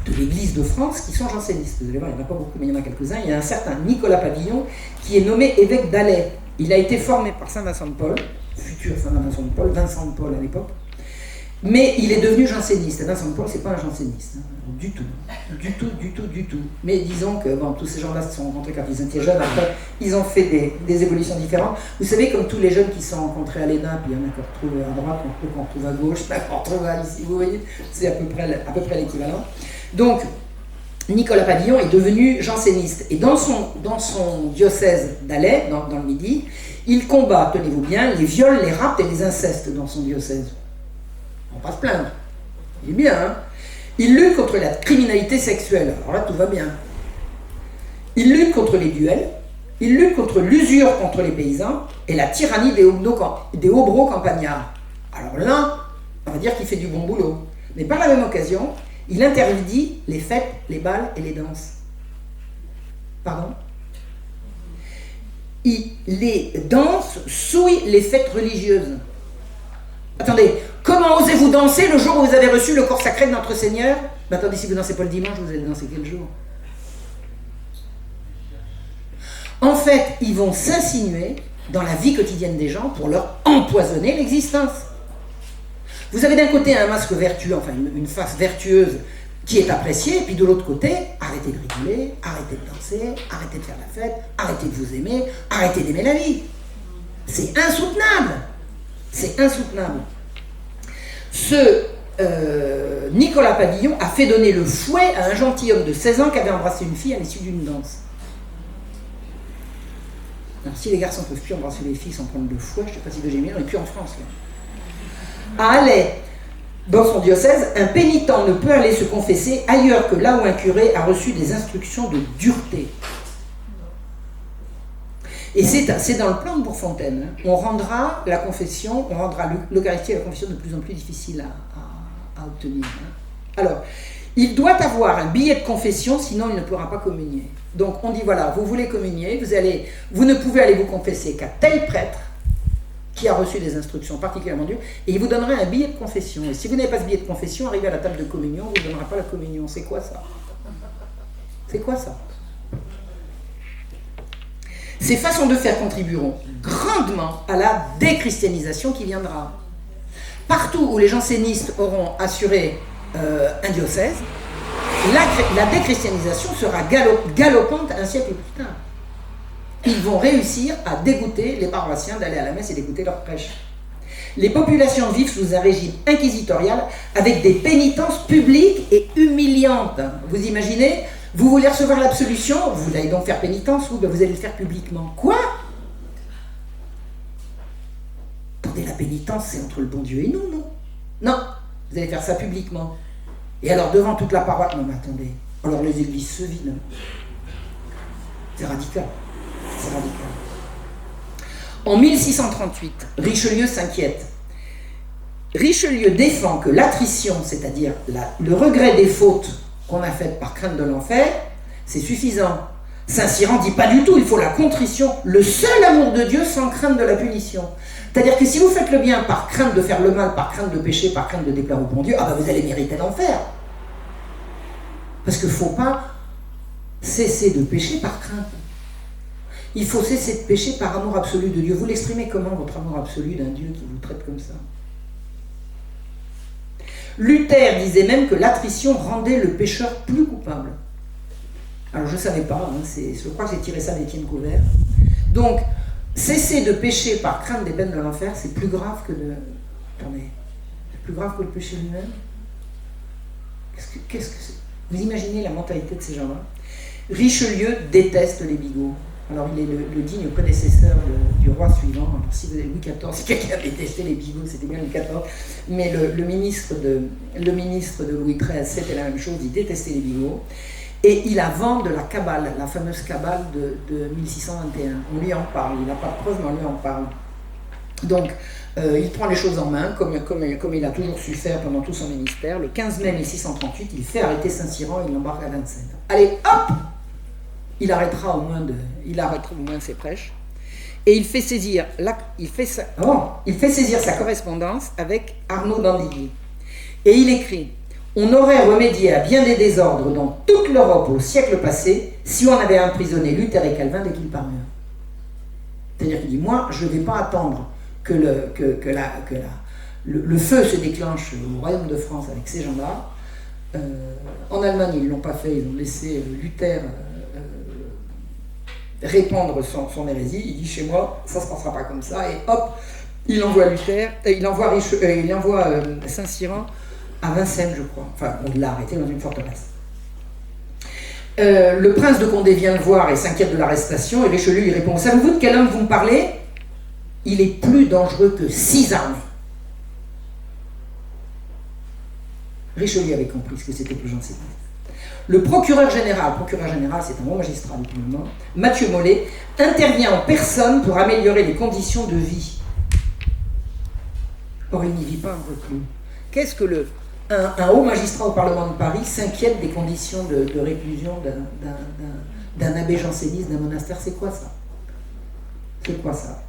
de l'Église de France qui sont jansénistes. Vous allez voir, il n'y en a pas beaucoup, mais il y en a quelques-uns. Il y a un certain Nicolas Pavillon qui est nommé évêque d'Alais. Il a été formé par Saint Vincent de Paul, futur Saint Vincent de Paul, Vincent de Paul à l'époque, mais il est devenu janséniste. Et Vincent de Paul, c'est pas un janséniste, du tout. Mais disons que tous ces gens-là se sont rencontrés quand ils étaient jeunes, après ils ont fait des évolutions différentes. Vous savez, comme tous les jeunes qui se sont rencontrés à l'ENA, puis il y en a qu'on retrouve à droite, qu'on retrouve à gauche, qu'on retrouve ici, vous voyez, c'est à peu près l'équivalent. Donc, Nicolas Pavillon est devenu janséniste. Et dans son diocèse d'Alais, dans le Midi, il combat, tenez-vous bien, les viols, les rapts et les incestes dans son diocèse. On va pas se plaindre. Il est bien, hein? Il lutte contre la criminalité sexuelle. Alors là, tout va bien. Il lutte contre les duels. Il lutte contre l'usure contre les paysans et la tyrannie des hobereaux campagnards. Alors là, on va dire qu'il fait du bon boulot. Mais par la même occasion, il interdit les fêtes, les bals et les danses. Pardon? Les danses souillent les fêtes religieuses. Attendez, comment osez-vous danser le jour où vous avez reçu le corps sacré de notre Seigneur? Mais attendez, si vous ne dansez pas le dimanche, vous allez danser quel jour? En fait, ils vont s'insinuer dans la vie quotidienne des gens pour leur empoisonner l'existence. Vous avez d'un côté un masque vertueux, enfin une face vertueuse qui est appréciée, et puis de l'autre côté, arrêtez de rigoler, arrêtez de danser, arrêtez de faire la fête, arrêtez de vous aimer, arrêtez d'aimer la vie. C'est insoutenable. C'est insoutenable. Ce Nicolas Pavillon a fait donner le fouet à un gentilhomme de 16 ans qui avait embrassé une fille à l'issue d'une danse. Alors, si les garçons ne peuvent plus embrasser les filles sans prendre le fouet, je ne sais pas si de gémir, on n'est plus en France. Là. À Alais, dans son diocèse, un pénitent ne peut aller se confesser ailleurs que là où un curé a reçu des instructions de dureté. Et c'est dans le plan de Bourfontaine. Hein. On rendra la confession, on rendra l'Eucharistie et la confession de plus en plus difficile à obtenir. Hein. Alors, il doit avoir un billet de confession, sinon il ne pourra pas communier. Donc on dit voilà, vous voulez communier, vous ne pouvez aller vous confesser qu'à tel prêtre qui a reçu des instructions particulièrement dures, et il vous donnera un billet de confession. Et si vous n'avez pas ce billet de confession, arrivez à la table de communion, on ne vous donnera pas la communion. C'est quoi ça? C'est quoi ça? Ces façons de faire contribueront grandement à la déchristianisation qui viendra. Partout où les jansénistes auront assuré un diocèse, la déchristianisation sera galopante un siècle plus tard. Ils vont réussir à dégoûter les paroissiens d'aller à la messe et d'écouter leurs prêches. Les populations vivent sous un régime inquisitorial avec des pénitences publiques et humiliantes. Vous imaginez, vous voulez recevoir l'absolution, vous allez donc faire pénitence, ou vous allez le faire publiquement. Quoi? Attendez, la pénitence, c'est entre le bon Dieu et nous, non? Non, vous allez faire ça publiquement. Et alors, devant toute la paroisse, non mais attendez, alors les églises se vident. C'est radical. C'est radical. En 1638, Richelieu s'inquiète. Richelieu défend que l'attrition, c'est-à-dire le regret des fautes qu'on a faites par crainte de l'enfer, c'est suffisant. Saint-Cyran dit pas du tout, il faut la contrition, le seul amour de Dieu sans crainte de la punition. C'est-à-dire que si vous faites le bien par crainte de faire le mal, par crainte de pécher, par crainte de déplaire au bon Dieu, vous allez mériter l'enfer. Parce qu'il ne faut pas cesser de pécher par crainte. Il faut cesser de pécher par amour absolu de Dieu. Vous l'exprimez comment, votre amour absolu d'un Dieu qui vous traite comme ça? Luther disait même que l'attrition rendait le pécheur plus coupable. Alors je ne savais pas, je crois que j'ai tiré ça d'Étienne Couvert. Donc, cesser de pécher par crainte des peines de l'enfer, c'est plus grave que de... Attendez, c'est plus grave que le péché lui-même? Qu'est-ce que c'est? Vous imaginez la mentalité de ces gens-là? Richelieu déteste les bigots. Alors il est le digne prédécesseur du roi suivant. Alors si vous avez Louis XIV, si quelqu'un a détesté les bigots, c'était bien Louis XIV. Mais le ministre de Louis XIII, c'était la même chose, il détestait les bigots. Et il a vent de la Kabbale, la fameuse Kabbale de 1621. On lui en parle, il n'a pas de preuves, mais on lui en parle. Donc, il prend les choses en main, comme il a toujours su faire pendant tout son ministère. Le 15 mai 1638, il fait arrêter Saint-Cyran, il l'embarque à Vincennes. Allez, hop! Il arrêtera au moins ses prêches. Et il fait saisir sa correspondance avec Arnaud d'Andilly. Et il écrit: on aurait remédié à bien des désordres dans toute l'Europe au siècle passé si on avait emprisonné Luther et Calvin dès qu'ils parurent. C'est-à-dire qu'il dit, moi, je ne vais pas attendre que le feu se déclenche au royaume de France avec ces gens-là. En Allemagne, ils ne l'ont pas fait, ils ont laissé Luther répandre son hérésie. Il dit, chez moi, ça ne se passera pas comme ça. Et hop, il envoie Saint-Cyran à Vincennes, je crois. Enfin, on l'a arrêté dans une forteresse. Le prince de Condé vient le voir et s'inquiète de l'arrestation, et Richelieu lui répond: savez-vous de quel homme vous me parlez? Il est plus dangereux que 6 armées. Richelieu avait compris ce que c'était que le jansénisme. Le procureur général, c'est un bon magistrat du gouvernement, Mathieu Mollet, intervient en personne pour améliorer les conditions de vie. Or, il n'y vit pas un reclus. Qu'est-ce que un haut magistrat au Parlement de Paris s'inquiète des conditions de réclusion d'un abbé janséniste d'un monastère? C'est quoi ça? C'est quoi ça?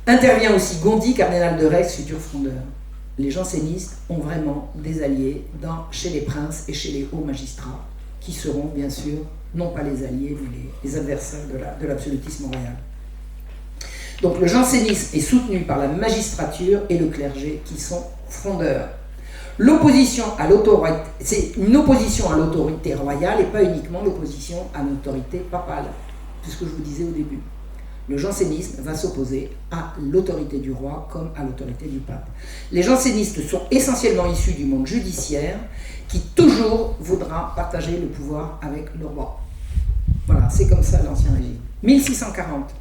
Intervient aussi Gondi, cardinal de Retz, futur frondeur. Les jansénistes ont vraiment des alliés chez les princes et chez les hauts magistrats, qui seront bien sûr, non pas les alliés, mais les adversaires de l'absolutisme royal. Donc le jansénisme est soutenu par la magistrature et le clergé, qui sont frondeur. L'opposition à l'autorité, c'est une opposition à l'autorité royale et pas uniquement l'opposition à l'autorité papale, c'est ce que je vous disais au début. Le jansénisme va s'opposer à l'autorité du roi comme à l'autorité du pape. Les jansénistes sont essentiellement issus du monde judiciaire qui toujours voudra partager le pouvoir avec le roi. Voilà, c'est comme ça l'Ancien Régime. 1640,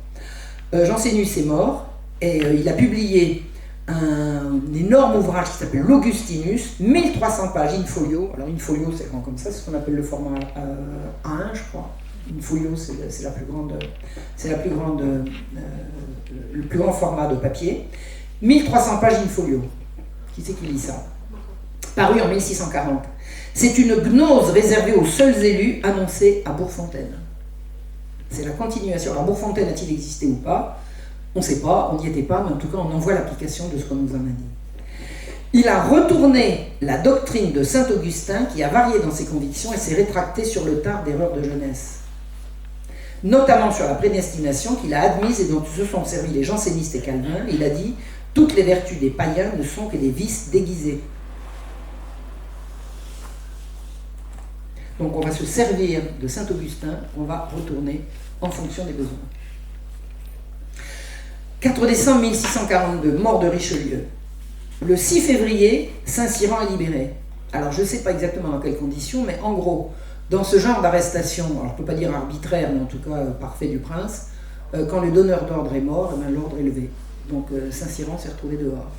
Jansénus est mort et il a publié un énorme ouvrage qui s'appelle l'Augustinus, 1300 pages in folio. Alors in folio c'est grand comme ça, c'est ce qu'on appelle le format A1 je crois. In folio c'est le plus grand format de papier. 1300 pages in folio. Qui c'est qui lit ça? Paru en 1640. C'est une gnose réservée aux seuls élus annoncée à Bourgfontaine. C'est la continuation. Alors Bourgfontaine a-t-il existé ou pas? On ne sait pas, on n'y était pas, mais en tout cas on en voit l'application de ce qu'on nous en a dit. Il a retourné la doctrine de saint Augustin qui a varié dans ses convictions et s'est rétracté sur le tard d'erreurs de jeunesse. Notamment sur la prédestination qu'il a admise et dont se sont servis les jansénistes et calvins. Il a dit « Toutes les vertus des païens ne sont que des vices déguisés ». Donc on va se servir de saint Augustin, on va retourner en fonction des besoins. 4 décembre 1642, mort de Richelieu. Le 6 février, Saint-Cyran est libéré. Alors je ne sais pas exactement dans quelles conditions, mais en gros, dans ce genre d'arrestation, alors on ne peut pas dire arbitraire, mais en tout cas parfait du prince, quand le donneur d'ordre est mort, l'ordre est levé. Donc Saint-Cyran s'est retrouvé dehors.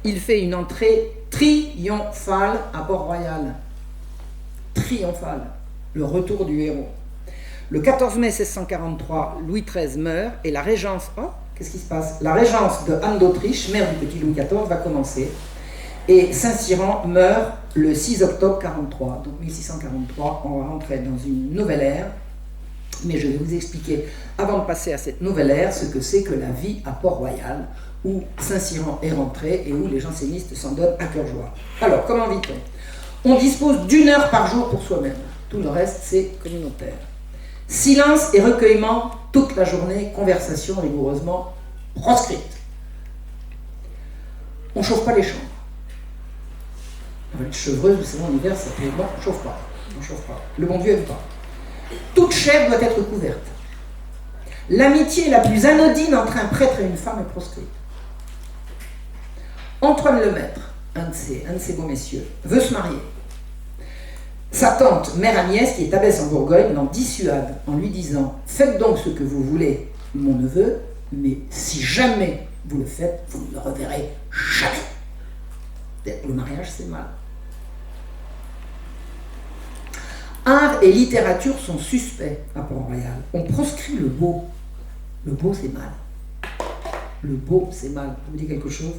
Il fait une entrée triomphale à Port-Royal. Triomphale. Le retour du héros. Le 14 mai 1643, Louis XIII meurt et la régence... Oh, qu'est-ce qui se passe? La régence de Anne d'Autriche, mère du petit Louis XIV, va commencer. Et Saint-Cyran meurt le 6 octobre 43. Donc 1643, on va rentrer dans une nouvelle ère. Mais je vais vous expliquer, avant de passer à cette nouvelle ère, ce que c'est que la vie à Port-Royal, où Saint-Cyran est rentré et où les jansénistes s'en donnent à cœur joie. Alors, comment vit-on? On dispose d'1 heure par jour pour soi-même. Tout le reste, c'est communautaire. Silence et recueillement toute la journée, conversation rigoureusement proscrite. On ne chauffe pas les chambres. Une chevreuse, vous savez, en hiver, ça fait bon, on ne chauffe pas. On chauffe pas. Le bon Dieu n'aime pas. Toute chair doit être couverte. L'amitié la plus anodine entre un prêtre et une femme est proscrite. Antoine Lemaître, un de ces beaux messieurs, veut se marier. Sa tante, mère Agnès, qui est abbesse en Bourgogne, l'en dissuade en lui disant « Faites donc ce que vous voulez, mon neveu, mais si jamais vous le faites, vous ne le reverrez jamais. » Le mariage, c'est mal. Art et littérature sont suspects à Port-Royal. On proscrit le beau. Le beau, c'est mal. Le beau, c'est mal. Vous dites quelque chose?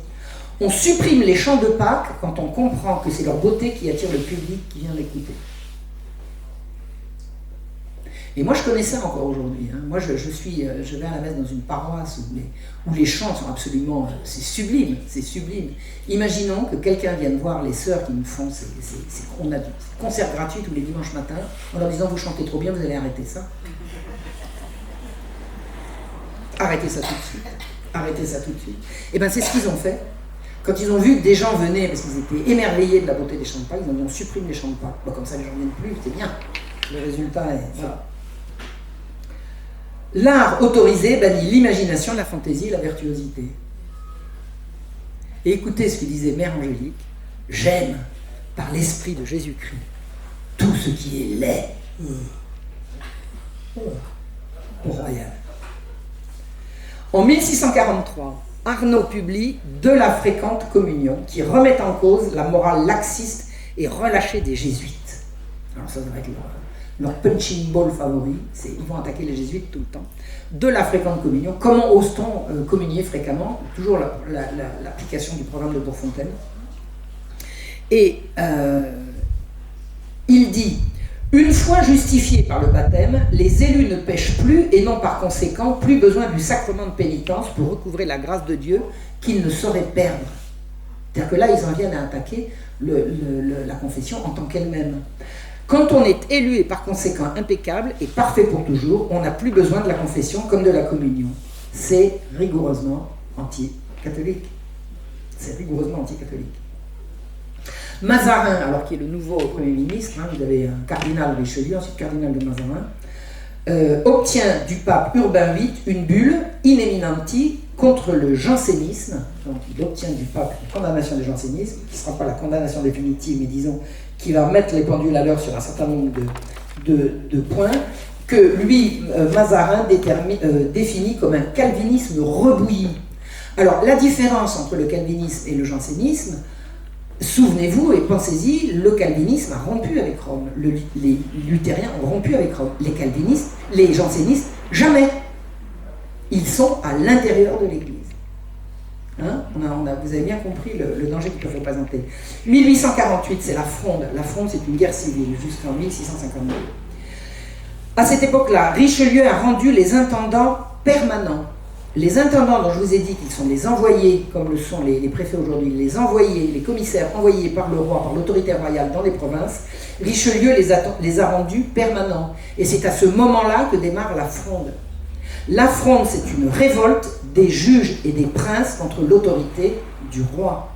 On supprime les chants de Pâques quand on comprend que c'est leur beauté qui attire le public qui vient l'écouter. Et moi, je connais ça encore aujourd'hui. Hein. Moi, je vais à la messe dans une paroisse où les chants sont absolument... C'est sublime, c'est sublime. Imaginons que quelqu'un vienne voir les sœurs qui nous font... On a des concerts gratuits tous les dimanches matins, en leur disant « Vous chantez trop bien, vous allez arrêter ça. » Arrêtez ça tout de suite. Arrêtez ça tout de suite. Et bien, c'est ce qu'ils ont fait. Quand ils ont vu que des gens venaient, parce qu'ils étaient émerveillés de la beauté des chants de Pâques, ils ont dit « On supprime les chants de Pâques. » Bon, comme ça, les gens ne viennent plus, c'est bien. Le résultat est... Voilà. L'art autorisé bannit l'imagination, la fantaisie et la virtuosité. Et écoutez ce que disait Mère Angélique. « J'aime, par l'esprit de Jésus-Christ, tout ce qui est laid. » Au royal. En 1643, Arnaud publie « De la fréquente communion » qui remet en cause la morale laxiste et relâchée des jésuites. Alors ça va être leur punching ball favori, ils vont attaquer les jésuites tout le temps. De la fréquente communion, comment ose-t-on communier fréquemment? Toujours l'application du programme de Bourgfontaine. Et il dit, une fois justifiés par le baptême, les élus ne pêchent plus et n'ont par conséquent plus besoin du sacrement de pénitence pour recouvrer la grâce de Dieu qu'ils ne sauraient perdre. C'est-à-dire que là, ils en viennent à attaquer la confession en tant qu'elle-même. Quand on est élu et par conséquent impeccable et parfait pour toujours, on n'a plus besoin de la confession comme de la communion. C'est rigoureusement anti-catholique. C'est rigoureusement anticatholique. Mazarin, alors qui est le nouveau Premier ministre, hein, vous avez un cardinal Richelieu, ensuite cardinal de Mazarin, obtient du pape Urbain VIII une bulle in eminenti contre le jansénisme. Donc il obtient du pape une condamnation du jansénisme, qui ne sera pas la condamnation définitive, mais disons qui va mettre les pendules à l'heure sur un certain nombre de points, que lui, Mazarin, définit comme un calvinisme rebouilli. Alors la différence entre le calvinisme et le jansénisme, souvenez-vous et pensez-y, le calvinisme a rompu avec Rome, les luthériens ont rompu avec Rome, les calvinistes, les jansénistes, jamais. Ils sont à l'intérieur de l'Église. Hein, vous avez bien compris le danger qu'ils peuvent représenter. 1848, c'est la Fronde. La Fronde, c'est une guerre civile jusqu'en 1652. À cette époque-là, Richelieu a rendu les intendants permanents. Les intendants dont je vous ai dit qu'ils sont les envoyés, comme le sont les préfets aujourd'hui, les envoyés, les commissaires envoyés par le roi, par l'autorité royale dans les provinces, Richelieu les a rendus permanents. Et c'est à ce moment-là que démarre la Fronde. La Fronde, c'est une révolte des juges et des princes contre l'autorité du roi.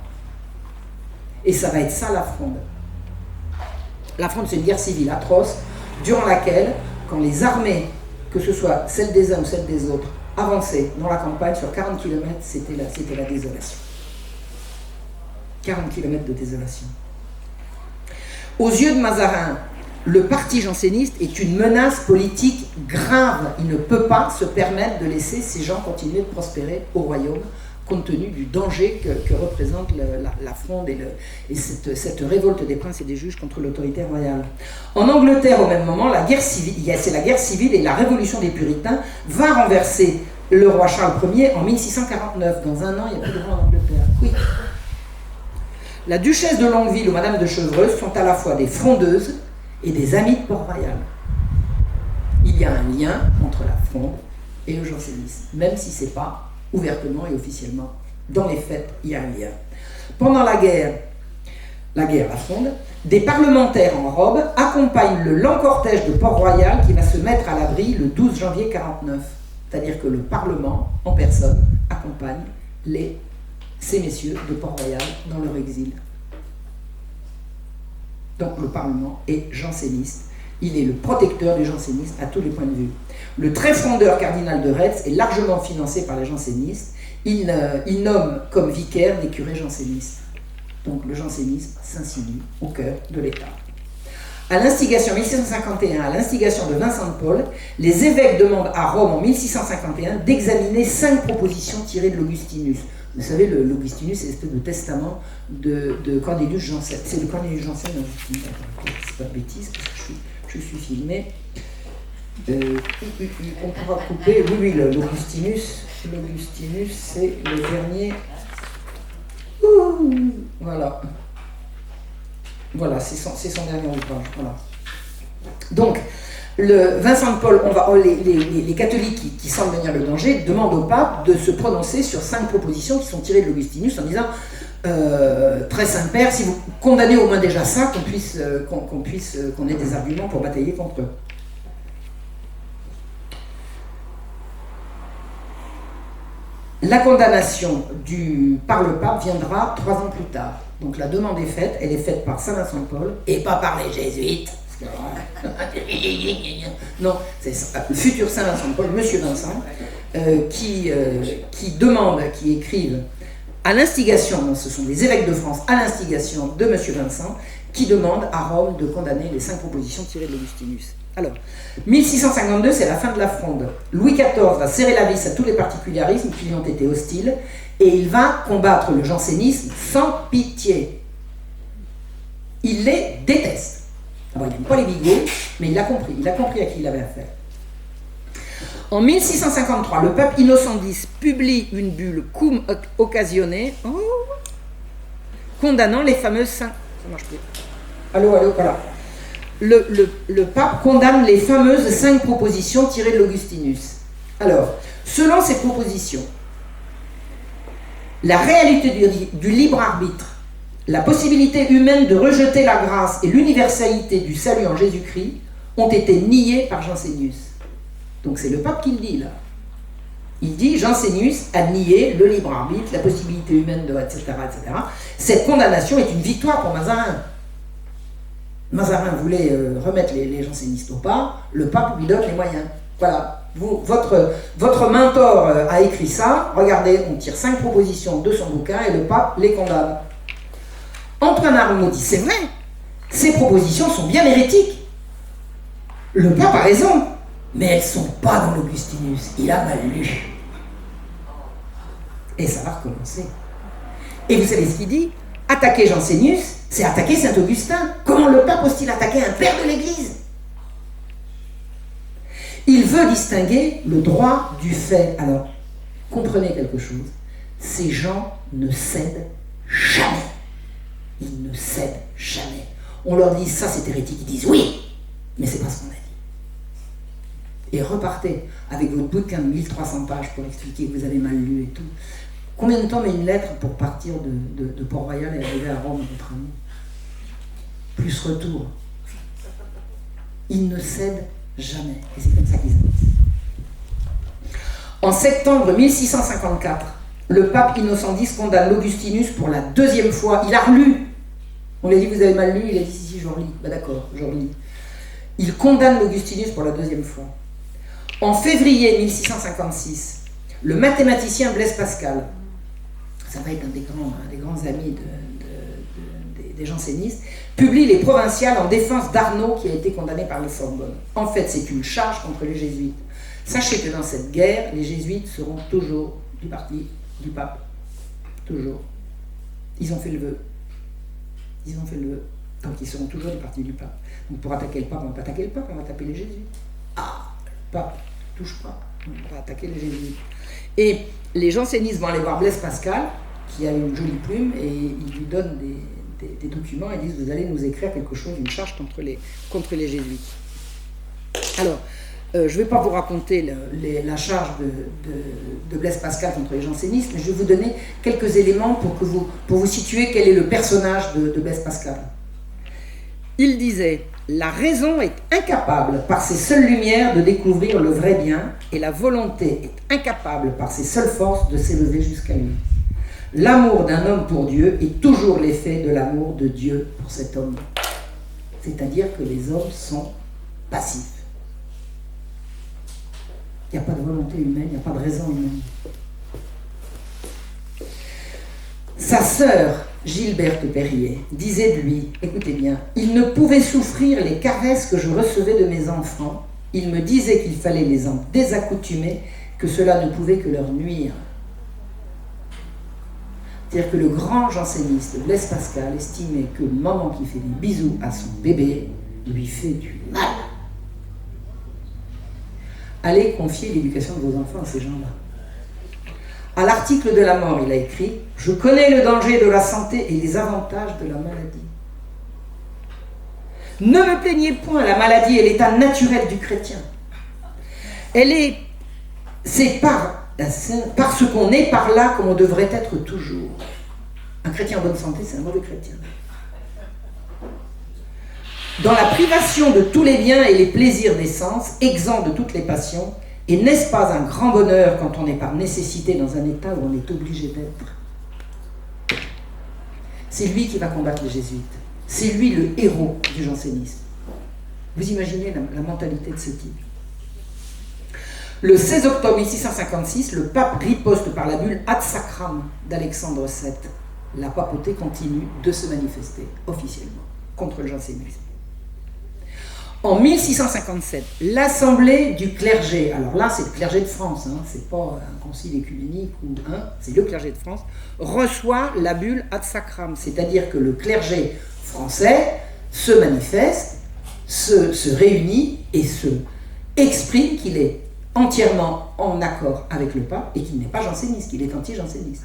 Et ça va être ça, la Fronde. La Fronde, c'est une guerre civile atroce, durant laquelle, quand les armées, que ce soit celles des uns ou celles des autres, avançaient dans la campagne, sur 40 km, c'était la désolation. 40 km de désolation. Aux yeux de Mazarin, le parti janséniste est une menace politique grave. Il ne peut pas se permettre de laisser ces gens continuer de prospérer au royaume, compte tenu du danger que représente la Fronde et cette révolte des princes et des juges contre l'autorité royale. En Angleterre, au même moment, c'est la guerre civile et la révolution des puritains va renverser le roi Charles Ier en 1649. Dans un an, il n'y a plus de roi en Angleterre. Oui. La duchesse de Longueville ou madame de Chevreuse sont à la fois des frondeuses et des amis de Port-Royal. Il y a un lien entre la Fronde et le jansénisme, même si ce n'est pas ouvertement et officiellement. Dans les faits, il y a un lien. Pendant la guerre, la Fronde, des parlementaires en robe accompagnent le lent cortège de Port-Royal qui va se mettre à l'abri le 12 janvier 1949. C'est-à-dire que le Parlement, en personne, accompagne ces messieurs de Port-Royal dans leur exil. Donc le Parlement est janséniste. Il est le protecteur du jansénisme à tous les points de vue. Le très frondeur cardinal de Retz est largement financé par les jansénistes. Il nomme comme vicaire des curés jansénistes. Donc le jansénisme s'insinue au cœur de l'État. À l'instigation, 1651, à l'instigation de Vincent de Paul, les évêques demandent à Rome en 1651 d'examiner 5 propositions tirées de l'Augustinus. Vous savez, l'Augustinus, c'est l'espèce de testament de Cornelius Jansen. C'est de Cornelius Jansen, c'est pas de bêtises, parce que je suis filmé. On pourra couper, oui, l'Augustinus, c'est le dernier. Voilà. Voilà, c'est son dernier ouvrage. Voilà. Donc, Vincent de Paul, les catholiques qui sentent venir le danger demandent au pape de se prononcer sur 5 propositions qui sont tirées de l'Augustinus en disant très Saint-Père, si vous condamnez au moins déjà ça, qu'on ait des arguments pour batailler contre eux. La condamnation par le pape viendra 3 ans plus tard. Donc la demande est faite, elle est faite par Saint Vincent de Paul et pas par les jésuites. Non, c'est le futur Saint Vincent de Paul, Monsieur Vincent, qui écrivent à l'instigation, ce sont des évêques de France, à l'instigation de Monsieur Vincent, qui demandent à Rome de condamner les 5 propositions tirées de l'Augustinus. Alors, 1652, c'est la fin de la Fronde. Louis XIV va serrer la vis à tous les particularismes qui lui ont été hostiles et il va combattre le jansénisme sans pitié. Il les déteste. Alors, il n'aime pas les bigots, mais il a compris à qui il avait affaire. En 1653, le pape Innocent X publie une bulle cum occasione condamnant les fameuses 5... Ça marche plus. Allô, voilà. Le pape condamne les fameuses 5 propositions tirées de l'Augustinus. Alors, selon ces propositions, la réalité du libre arbitre, la possibilité humaine de rejeter la grâce et l'universalité du salut en Jésus-Christ ont été niées par Jansénius. Donc c'est le pape qui le dit là. Il dit Jansénius a nié le libre arbitre, la possibilité humaine de etc., etc. Cette condamnation est une victoire pour Mazarin. Mazarin voulait remettre les jansénistes au pas, le pape lui donne les moyens. Voilà, votre mentor a écrit ça, regardez, on tire 5 propositions de son bouquin et le pape les condamne. Antoine Arnaud dit c'est vrai, ces propositions sont bien hérétiques. Le pape a raison, mais elles ne sont pas dans l'Augustinus, il a mal lu. Et ça va recommencer. Et vous savez ce qu'il dit? Attaquer Jansénius, c'est attaquer Saint-Augustin. Comment le pape ose-t-il attaquer un père de l'Église? Il veut distinguer le droit du fait. Alors, comprenez quelque chose. Ces gens ne cèdent jamais. Ils ne cèdent jamais. On leur dit ça c'est hérétique, ils disent oui, mais c'est pas ce qu'on a dit. Et repartez avec votre bouquin de 1300 pages pour expliquer que vous avez mal lu et tout. Combien de temps met une lettre pour partir de Port-Royal et arriver à Rome, votre ami? Plus retour. Ils ne cèdent jamais. Et c'est comme ça qu'ils avancent. En septembre 1654, le pape Innocent X condamne l'Augustinus pour la 2e fois. Il a relu. On lui a dit, vous avez mal lu? Il a dit, si, je relis. Ben d'accord, je relis. Il condamne l'Augustinus pour la 2e fois. En février 1656, le mathématicien Blaise Pascal, ça va être un des grands amis des jansénistes, publie les provinciales en défense d'Arnaud qui a été condamné par les Sorbonne. En fait, c'est une charge contre les jésuites. Sachez que dans cette guerre, les jésuites seront toujours du parti du pape. Toujours. Ils ont fait le vœu. Ils ont fait le vœu. Donc ils seront toujours du parti du pape. Donc pour attaquer le pape, on va pas attaquer le pape, on va taper les jésuites. Ah, le pape, touche pas. On va attaquer les jésuites. Et les jansénistes vont aller voir Blaise Pascal, qui a une jolie plume, et il lui donne des documents et disent vous allez nous écrire quelque chose, une charge contre les jésuites. Alors, je ne vais pas vous raconter la charge de Blaise Pascal contre les jansénistes, mais je vais vous donner quelques éléments pour vous situer quel est le personnage de Blaise Pascal. Il disait la raison est incapable par ses seules lumières de découvrir le vrai bien, et la volonté est incapable par ses seules forces de s'élever jusqu'à lui. L'amour d'un homme pour Dieu est toujours l'effet de l'amour de Dieu pour cet homme. C'est-à-dire que les hommes sont passifs. Il n'y a pas de volonté humaine, il n'y a pas de raison humaine. Sa sœur, Gilberte Perrier, disait de lui, écoutez bien, il ne pouvait souffrir les caresses que je recevais de mes enfants. Il me disait qu'il fallait les en désaccoutumer, que cela ne pouvait que leur nuire. C'est-à-dire que le grand janséniste Blaise Pascal estimait que maman qui fait des bisous à son bébé lui fait du mal. Allez confier l'éducation de vos enfants à ces gens-là. À l'article de la mort, il a écrit « Je connais le danger de la santé et les avantages de la maladie. Ne me plaignez point, la maladie est l'état naturel du chrétien. C'est parce qu'on est par là qu'on devrait être toujours. Un chrétien en bonne santé, c'est un mauvais chrétien. Dans la privation de tous les biens et les plaisirs des sens, exempt de toutes les passions, et n'est-ce pas un grand bonheur quand on est par nécessité dans un état où on est obligé d'être? C'est lui qui va combattre les jésuites. C'est lui le héros du jansénisme. Vous imaginez la mentalité de ce type. Le 16 octobre 1656, le pape riposte par la bulle Ad Sacram d'Alexandre VII. La papauté continue de se manifester officiellement contre le jansénisme. En 1657, l'Assemblée du clergé, alors là c'est le clergé de France, c'est pas un concile écuménique c'est le clergé de France, reçoit la bulle Ad Sacram, c'est-à-dire que le clergé français se manifeste, se réunit et se exprime qu'il est entièrement en accord avec le pape et qu'il n'est pas janséniste, qu'il est anti-janséniste.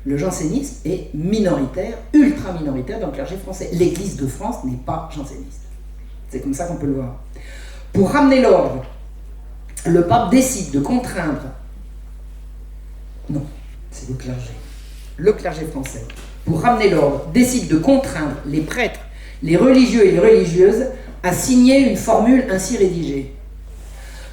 Le jansénisme est minoritaire, ultra minoritaire dans le clergé français. L'Église de France n'est pas janséniste. C'est comme ça qu'on peut le voir. Pour ramener l'ordre, le pape décide de contraindre... Non, c'est le clergé. Le clergé français, pour ramener l'ordre, décide de contraindre les prêtres, les religieux et les religieuses à signer une formule ainsi rédigée.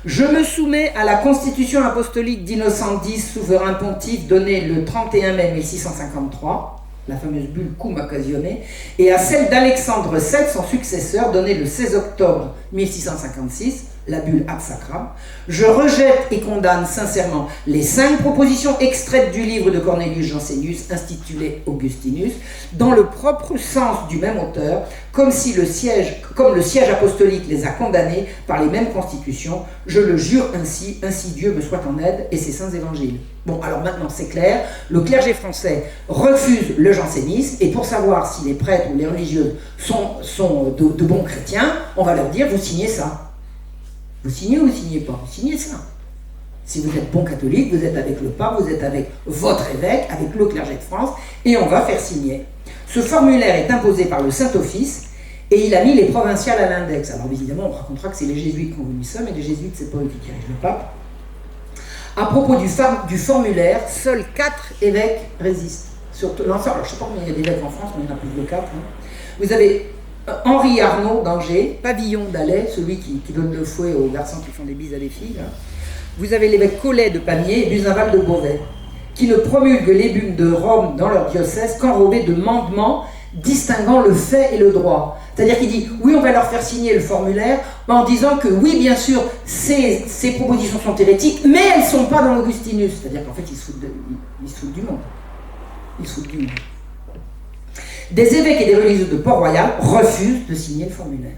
Je me soumets à la constitution apostolique d'Innocent X, souverain pontife, donnée le 31 mai 1653, la fameuse bulle Cum Occasione, et à celle d'Alexandre VII, son successeur, donnée le 16 octobre 1656, la bulle Ad Sacram. Je rejette et condamne sincèrement les 5 propositions extraites du livre de Cornelius Jansénius, intitulé Augustinus, dans le propre sens du même auteur, comme le siège apostolique les a condamnées par les mêmes constitutions. Je le jure ainsi Dieu me soit en aide et ses saints évangiles. Bon, alors maintenant c'est clair, le clergé français refuse le jansénisme, et pour savoir si les prêtres ou les religieuses sont de bons chrétiens, on va leur dire, vous signez ça. Vous signez ou vous signez pas? Vous signez ça. Si vous êtes bon catholique, vous êtes avec le pape, vous êtes avec votre évêque, avec le clergé de France, et on va faire signer. Ce formulaire est imposé par le Saint-Office, et il a mis les provinciales à l'index. Alors évidemment, on racontera que c'est les jésuites qui ont voulu ça, mais les jésuites, c'est pas eux qui dirigent le pape. À propos du formulaire, seuls 4 évêques résistent. Sur l'ensemble, alors je ne sais pas combien il y a d'évêques en France, mais il y en a plus de 4. Vous avez Henri Arnaud d'Angers, Pavillon d'Alais, celui qui donne le fouet aux garçons qui font des bises à des filles. Là. Vous avez l'évêque Collet de Pamiers et Buzenval de Beauvais, qui ne promulguent l'ébume de Rome dans leur diocèse qu'enrobés de mandements distinguant le fait et le droit. C'est-à-dire qu'il dit, oui, on va leur faire signer le formulaire, en disant que oui, bien sûr, ces propositions sont hérétiques, mais elles ne sont pas dans l'Augustinus. C'est-à-dire qu'en fait, ils se foutent du monde. Ils se foutent du monde. Des évêques et des religieux de Port-Royal refusent de signer le formulaire.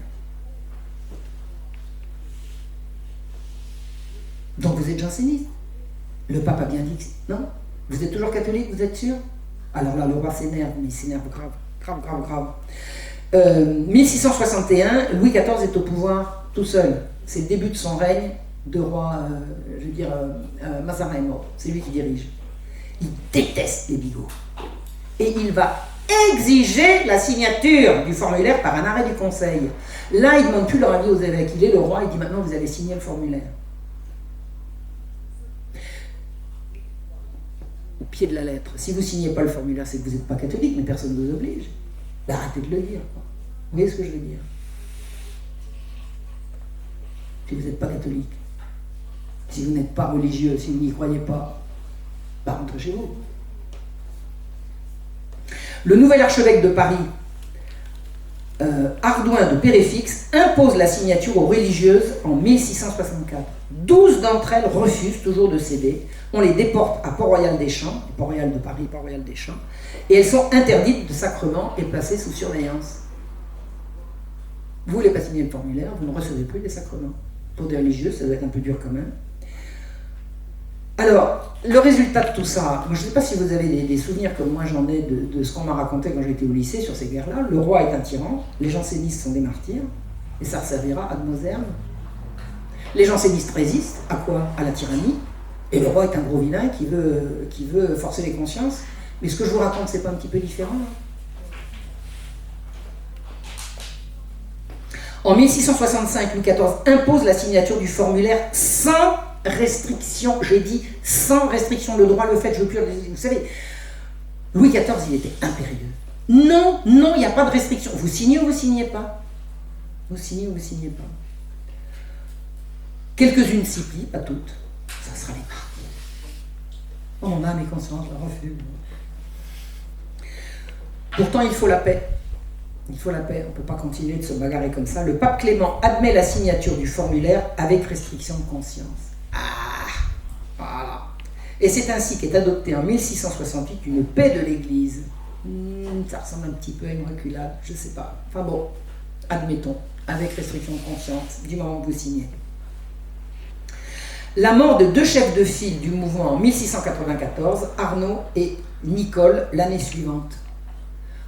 Donc vous êtes janséniste. Le pape a bien dit que... Non? Vous êtes toujours catholique, vous êtes sûr? Alors là, le roi s'énerve, mais il s'énerve grave. 1661, Louis XIV est au pouvoir tout seul. C'est le début de son règne de roi, Mazarin est mort. C'est lui qui dirige. Il déteste les bigots. Et il va exiger la signature du formulaire par un arrêt du Conseil. Là, il ne demande plus leur avis aux évêques. Il est le roi, il dit maintenant vous allez signer le formulaire. Au pied de la lettre. Si vous ne signez pas le formulaire, c'est que vous n'êtes pas catholique, mais personne ne vous oblige. Arrêtez de le dire. Vous voyez ce que je veux dire? Si vous n'êtes pas catholique, si vous n'êtes pas religieux, si vous n'y croyez pas, rentrez chez vous. Le nouvel archevêque de Paris, Ardouin de Péréfixe, impose la signature aux religieuses en 1664. 12 d'entre elles refusent toujours de céder. On les déporte à Port-Royal-des-Champs, Port-Royal de Paris, Port-Royal-des-Champs, et elles sont interdites de sacrement et placées sous surveillance. Vous ne voulez pas signer le formulaire, vous ne recevez plus les sacrements. Pour des religieuses, ça doit être un peu dur quand même. Alors, le résultat de tout ça, je ne sais pas si vous avez des souvenirs comme moi j'en ai de ce qu'on m'a raconté quand j'étais au lycée sur ces guerres-là. Le roi est un tyran, les jansénistes sont des martyrs, et ça servira ad nauseam. Les jansénistes résistent, à quoi? À la tyrannie, et le roi est un gros vilain qui veut forcer les consciences. Mais ce que je vous raconte, c'est pas un petit peu différent là? En 1665, Louis XIV impose la signature du formulaire sans restriction, j'ai dit sans restriction, le droit, le fait, je veux plus... Vous savez, Louis XIV, il était impérieux. Non, il n'y a pas de restriction. Vous signez ou vous signez pas? Vous signez ou vous signez pas? Quelques-unes s'y plient, pas toutes. Ça sera les martyrs. Oh, mon âme et conscience, je la refuse. Pourtant, il faut la paix. Il faut la paix, on ne peut pas continuer de se bagarrer comme ça. Le pape Clément admet la signature du formulaire avec restriction de conscience. Voilà. Et c'est ainsi qu'est adoptée en 1668 une paix de l'Église. Ça ressemble un petit peu à une reculade, je ne sais pas. Enfin bon, admettons, avec restriction de conscience, du moment que vous signez. La mort de 2 chefs de file du mouvement en 1694, Arnaud et Nicole, l'année suivante.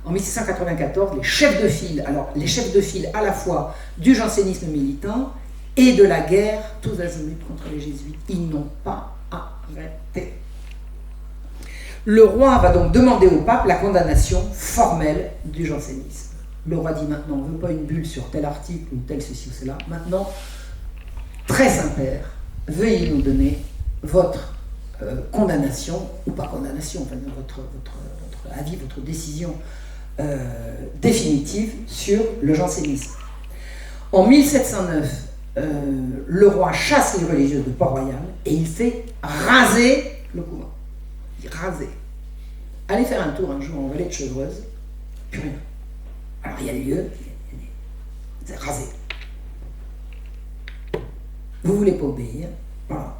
En 1694, les chefs de file à la fois du jansénisme militant et de la guerre, tous azimuts contre les jésuites, ils n'ont pas arrêté. Le roi va donc demander au pape la condamnation formelle du jansénisme. Le roi dit maintenant, on ne veut pas une bulle sur tel article ou tel ceci ou cela. Maintenant, très Saint-Père, veuillez nous donner votre condamnation, ou pas condamnation, enfin votre avis, votre décision définitive sur le jansénisme. En 1709, le roi chasse les religieuses de Port-Royal et il fait raser le couvent. Il dit raser. Allez faire un tour un jour en vallée de Chevreuse, plus rien. Alors il y a lieu, c'est rasé. Vous voulez pas obéir, voilà.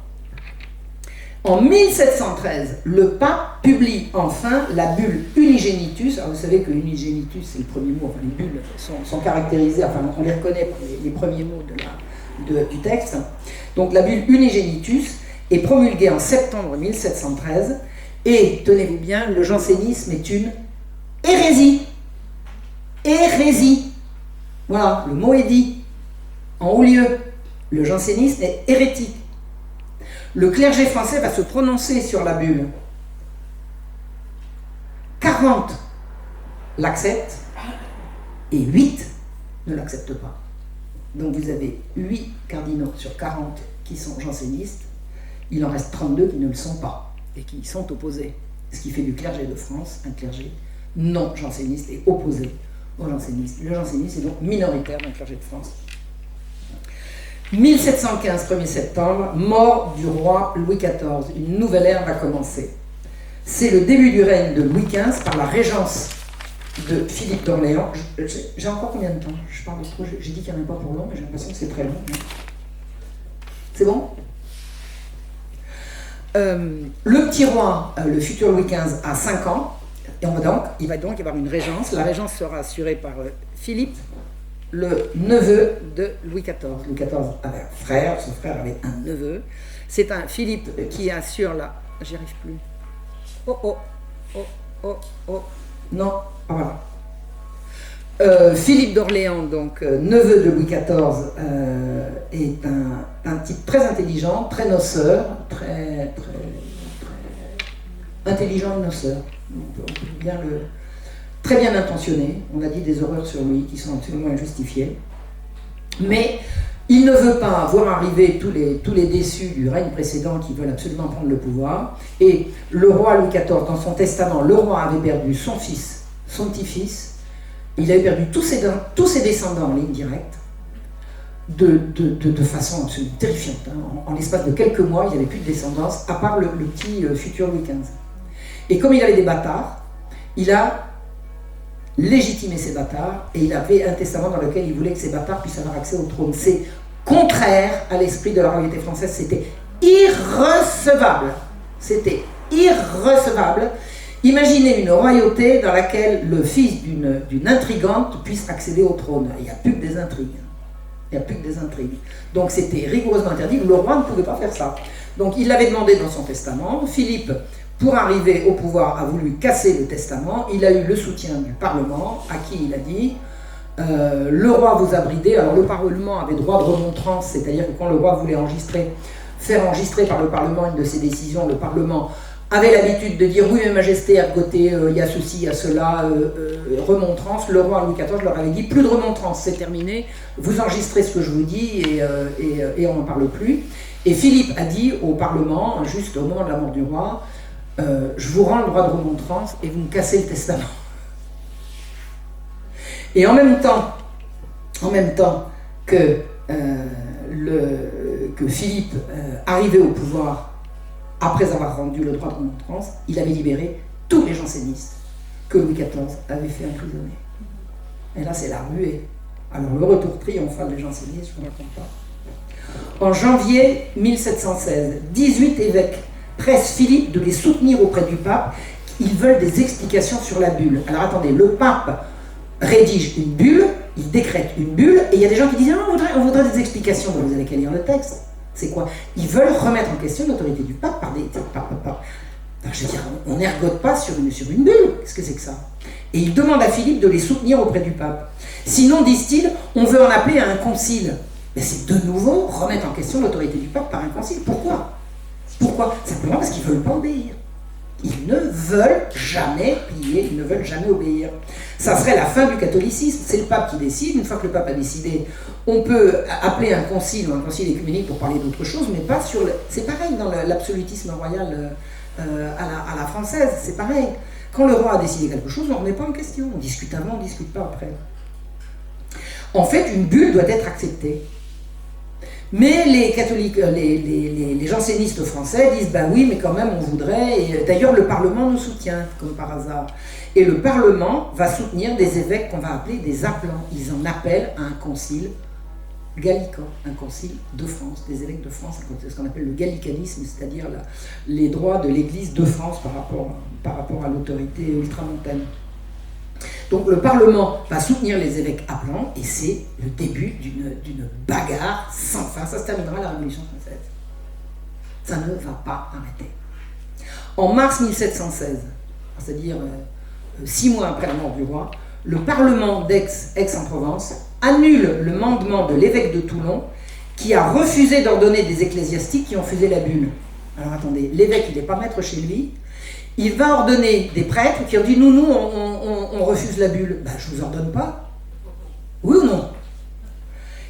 En 1713, le pape publie enfin la bulle Unigenitus. Alors vous savez que Unigenitus, c'est le premier mot, enfin les bulles sont caractérisées, enfin on les reconnaît pour les premiers mots du texte. Donc la bulle Unigenitus est promulguée en septembre 1713 et, tenez-vous bien, le jansénisme est une hérésie. Hérésie. Voilà, le mot est dit. En haut lieu, le jansénisme est hérétique. Le clergé français va se prononcer sur la bulle. 40 l'acceptent et 8 ne l'acceptent pas. Donc vous avez 8 cardinaux sur 40 qui sont jansénistes, il en reste 32 qui ne le sont pas et qui sont opposés. Ce qui fait du clergé de France un clergé non janséniste et opposé aux jansénistes. Le jansénisme est donc minoritaire dans le clergé de France. 1715, 1er septembre, mort du roi Louis XIV. Une nouvelle ère va commencer. C'est le début du règne de Louis XV par la régence de Philippe d'Orléans. J'ai encore combien de temps? Je parle de trop. J'ai dit qu'il n'y en avait pas pour long, mais j'ai l'impression que c'est très long. C'est bon? Le petit roi, le futur Louis XV, a 5 ans. Et il va donc y avoir une régence. La régence sera assurée par Philippe, le neveu de Louis XIV. Louis XIV avait un frère, son frère avait un neveu. C'est un Philippe qui assure la... J'y arrive plus. Non, voilà. Philippe d'Orléans, donc neveu de Louis XIV, est un type très intelligent, très noceur, très intelligent et noceur. On peut très bien intentionné. On a dit des horreurs sur lui qui sont absolument injustifiées. Mais il ne veut pas voir arriver tous les déçus du règne précédent qui veulent absolument prendre le pouvoir. Et le roi Louis XIV, dans son testament, le roi avait perdu son fils, son petit-fils. Il avait perdu tous ses descendants en ligne directe, de façon absolument terrifiante. En l'espace de quelques mois, il n'y avait plus de descendance, à part le petit futur Louis XV. Et comme il avait des bâtards, il a légitimé ces bâtards, et il avait un testament dans lequel il voulait que ces bâtards puissent avoir accès au trône. C'est contraire à l'esprit de la royauté française, c'était irrecevable. C'était irrecevable. Imaginez une royauté dans laquelle le fils d'une intrigante puisse accéder au trône. Il n'y a plus que des intrigues. Il n'y a plus que des intrigues. Donc c'était rigoureusement interdit. Le roi ne pouvait pas faire ça. Donc il l'avait demandé dans son testament. Philippe, pour arriver au pouvoir, a voulu casser le testament. Il a eu le soutien du Parlement, à qui il a dit le roi vous a bridé. Alors le Parlement avait droit de remontrance, c'est-à-dire que quand le roi voulait faire enregistrer par le Parlement une de ses décisions, le Parlement avait l'habitude de dire oui, mais Majesté, à côté, il y a ceci, il y a cela, remontrance. Le roi Louis XIV leur avait dit plus de remontrance, c'est terminé, vous enregistrez ce que je vous dis et on n'en parle plus. Et Philippe a dit au Parlement, juste au moment de la mort du roi, je vous rends le droit de remontrance et vous me cassez le testament. Et en même temps que Philippe arrivait au pouvoir, après avoir rendu le droit de remontrance, il avait libéré tous les jansénistes que Louis XIV avait fait emprisonner. Et là, c'est la ruée. Alors, le retour triomphal des jansénistes, je ne vous raconte pas. En janvier 1716, 18 évêques pressent Philippe de les soutenir auprès du pape. Ils veulent des explications sur la bulle. Alors, attendez, le pape rédige une bulle, il décrète une bulle, et il y a des gens qui disent « on voudrait des explications ». Vous n'avez qu'à lire le texte. C'est quoi? Ils veulent remettre en question l'autorité du pape par des... je veux dire, on n'ergote pas sur une bulle. Qu'est-ce que c'est que ça? Et ils demandent à Philippe de les soutenir auprès du pape. Sinon, disent-ils, on veut en appeler à un concile. Mais c'est de nouveau remettre en question l'autorité du pape par un concile. Pourquoi? Simplement parce qu'ils ne veulent pas obéir. Ils ne veulent jamais plier, ils ne veulent jamais obéir. Ça serait la fin du catholicisme, c'est le pape qui décide. Une fois que le pape a décidé, on peut appeler un concile ou un concile écuménique pour parler d'autre chose, mais pas sur le... C'est pareil dans l'absolutisme royal à la française, c'est pareil. Quand le roi a décidé quelque chose, on ne remet pas en question. On discute avant, on ne discute pas après. En fait, une bulle doit être acceptée. Mais les catholiques, les jansénistes français disent bah oui, mais quand même on voudrait. Et d'ailleurs, le Parlement nous soutient, comme par hasard. Et le Parlement va soutenir des évêques qu'on va appeler des appelants. Ils en appellent à un concile gallican, un concile de France, des évêques de France, c'est ce qu'on appelle le gallicanisme, c'est-à-dire les droits de l'Église de France par rapport à l'autorité ultramontaine. Donc le Parlement va soutenir les évêques appelants et c'est le début d'une bagarre sans fin. Ça se terminera à la Révolution française. Ça ne va pas arrêter. En mars 1716, c'est-à-dire 6 mois après la mort du roi, le Parlement d'Aix-en-Provence annule le mandement de l'évêque de Toulon qui a refusé d'ordonner des ecclésiastiques qui ont fusé la bulle. Alors attendez, l'évêque il n'est pas maître chez lui, il va ordonner des prêtres qui ont dit nous on refuse la bulle. Ben, je ne vous ordonne pas. Oui ou non?